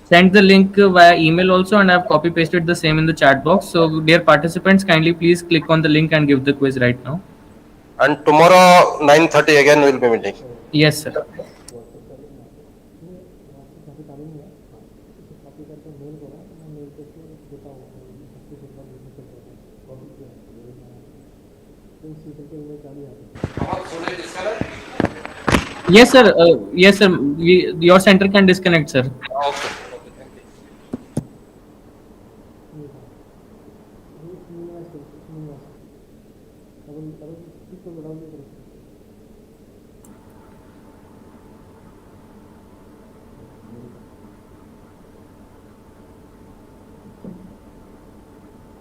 sent the link via email also, and I've copy pasted the same in the chat box. So dear participants, kindly please click on the link and give the quiz right now. And tomorrow 9:30 again we'll be meeting. Yes, sir. Yes, sir. Yes, sir. Your center can disconnect, sir. Okay.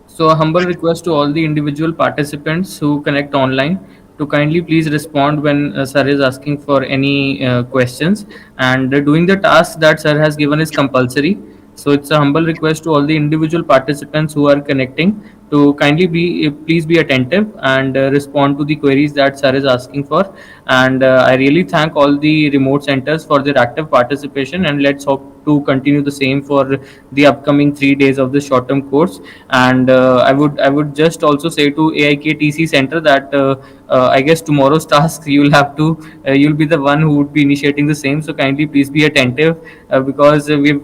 So a humble request to all the individual participants who connect online to kindly please respond when sir is asking for any questions, and doing the task that sir has given is compulsory. So it's a humble request to all the individual participants who are connecting to kindly please be attentive and respond to the queries that sir is asking for. And I really thank all the remote centers for their active participation, and let's hope to continue the same for the upcoming 3 days of the short term course. And I would just also say to AIKTC center that I guess tomorrow's task you'll be the one who would be initiating the same. So kindly please be attentive because we've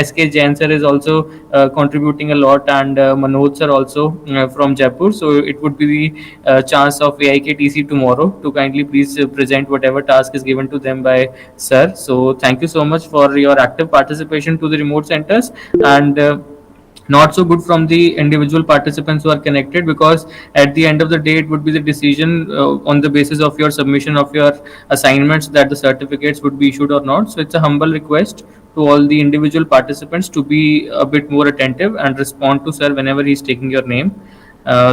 SK Jain sir is also contributing a lot, and Manoj sir also from Jaipur. So it would be the chance of AIKTC tomorrow to kindly please present whatever task is given to them by sir. So thank you so much for your active participation to the remote centers, and not so good from the individual participants who are connected, because at the end of the day it would be the decision on the basis of your submission of your assignments that the certificates would be issued or not. So it's a humble request to all the individual participants to be a bit more attentive and respond to sir whenever he's taking your name.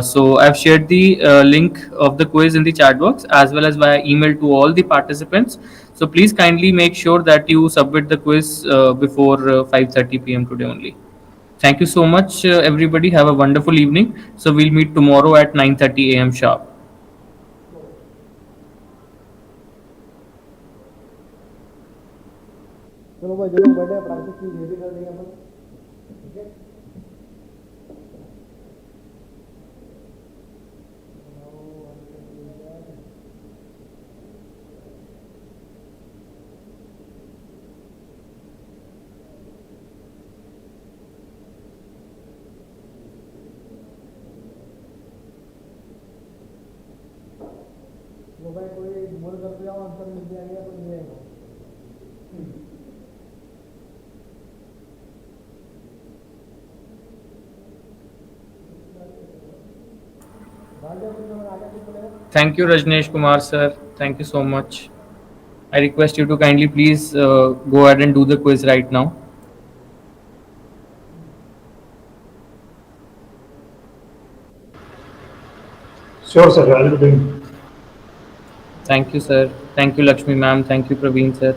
So I've shared the link of the quiz in the chat box as well as via email to all the participants. So please kindly make sure that you submit the quiz before 5:30 p.m. today only. Thank you so much, everybody. Have a wonderful evening. So we'll meet tomorrow at 9:30 a.m. sharp. चलो भाई जरूर बैठे practice की ready कर देंगे अपन ठीक है भाई कोई मोर करते जाओ आंसर मिल जाएगा कोई नहीं आएगा Thank you, Rajneesh Kumar sir. Thank you so much. I request you to kindly please go ahead and do the quiz right now. Sure, sir. I'll be doing. Thank you, sir. Thank you, Lakshmi ma'am. Thank you, Praveen sir.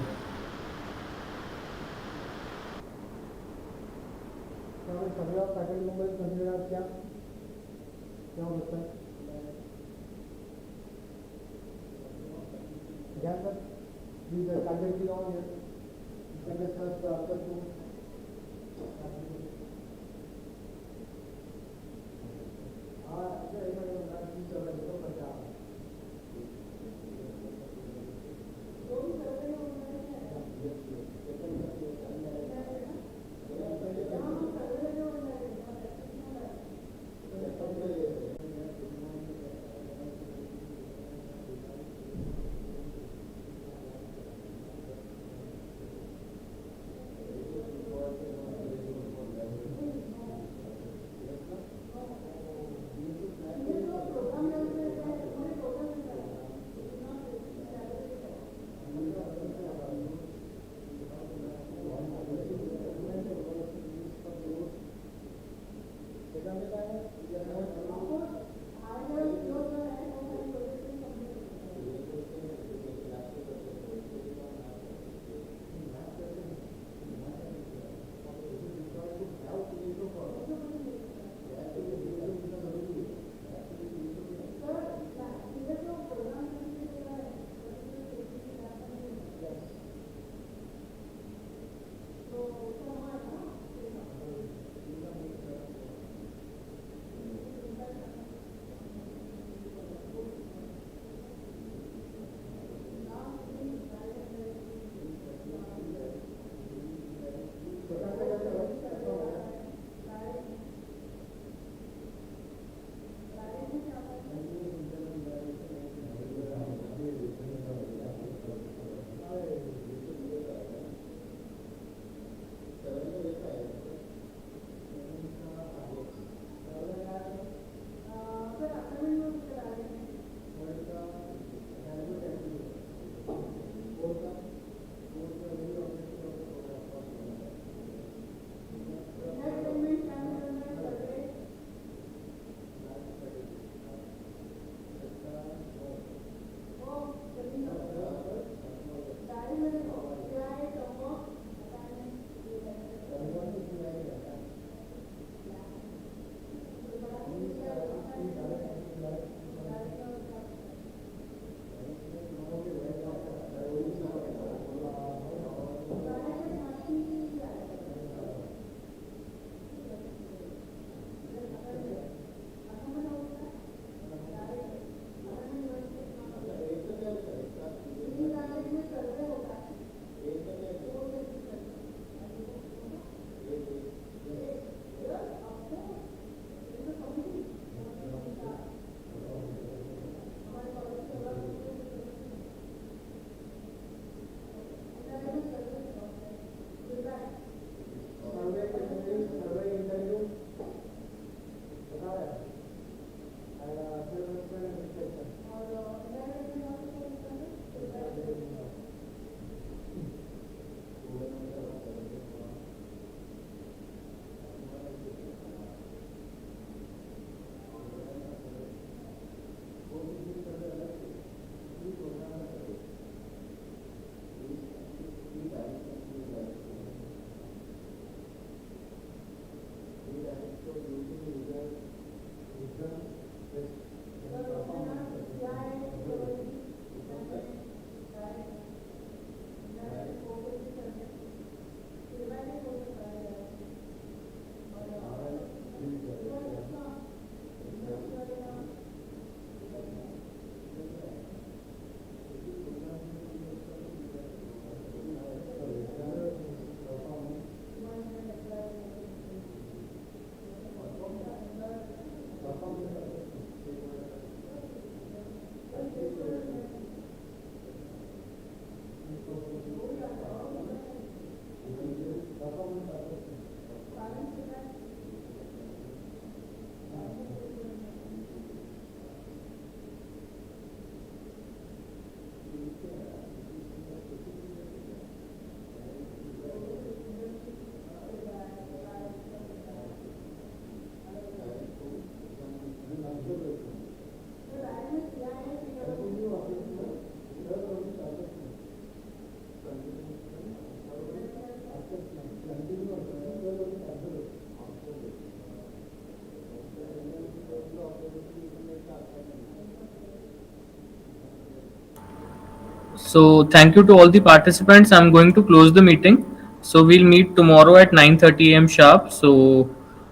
So thank you to all the participants. I'm going to close the meeting. So we'll meet tomorrow at 9:30 a.m. sharp. So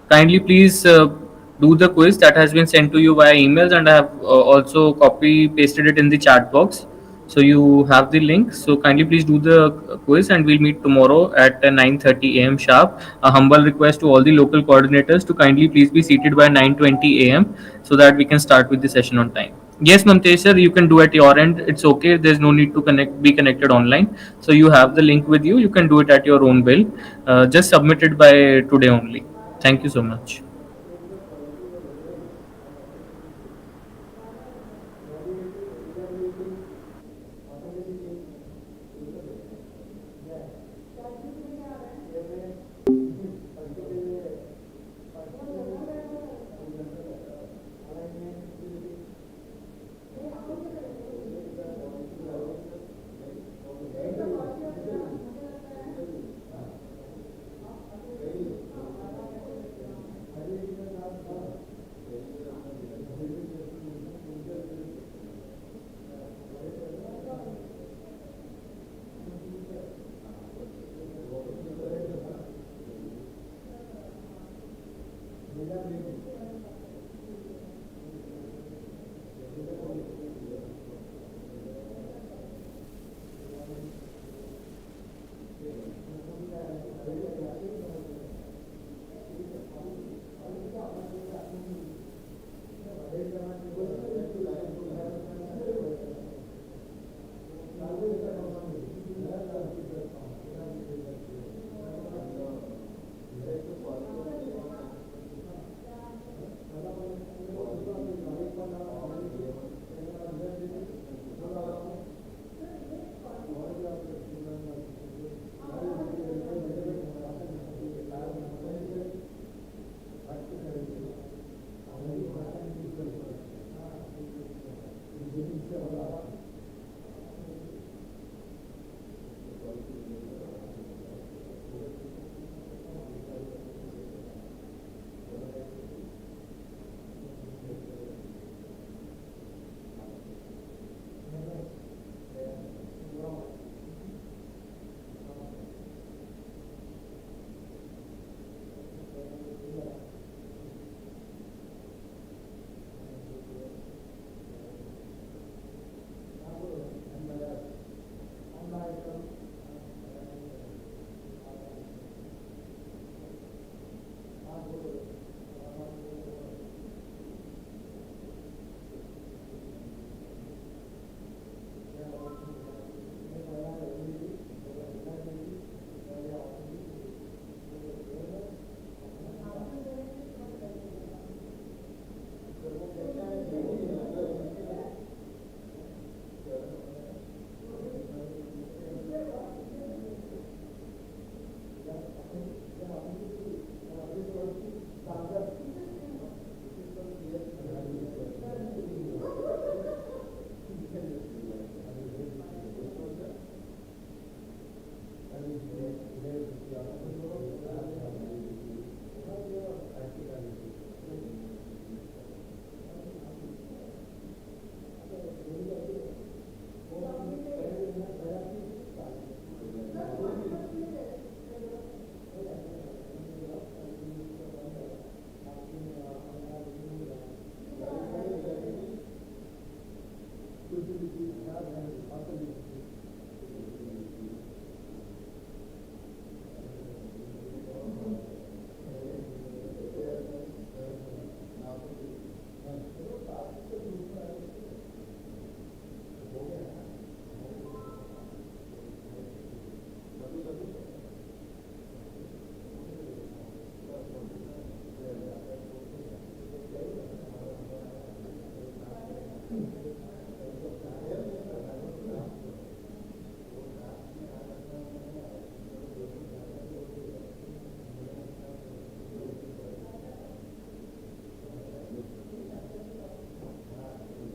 kindly please do the quiz that has been sent to you via emails, and I have also copy pasted it in the chat box. So you have the link. So kindly please do the quiz, and we'll meet tomorrow at 9:30 a.m. sharp. A humble request to all the local coordinators to kindly please be seated by 9:20 a.m. so that we can start with the session on time. Yes, Mamtesh sir, you can do at your end. It's okay. There's no need to be connected online. So you have the link with you. You can do it at your own will. Just submit it by today only. Thank you so much.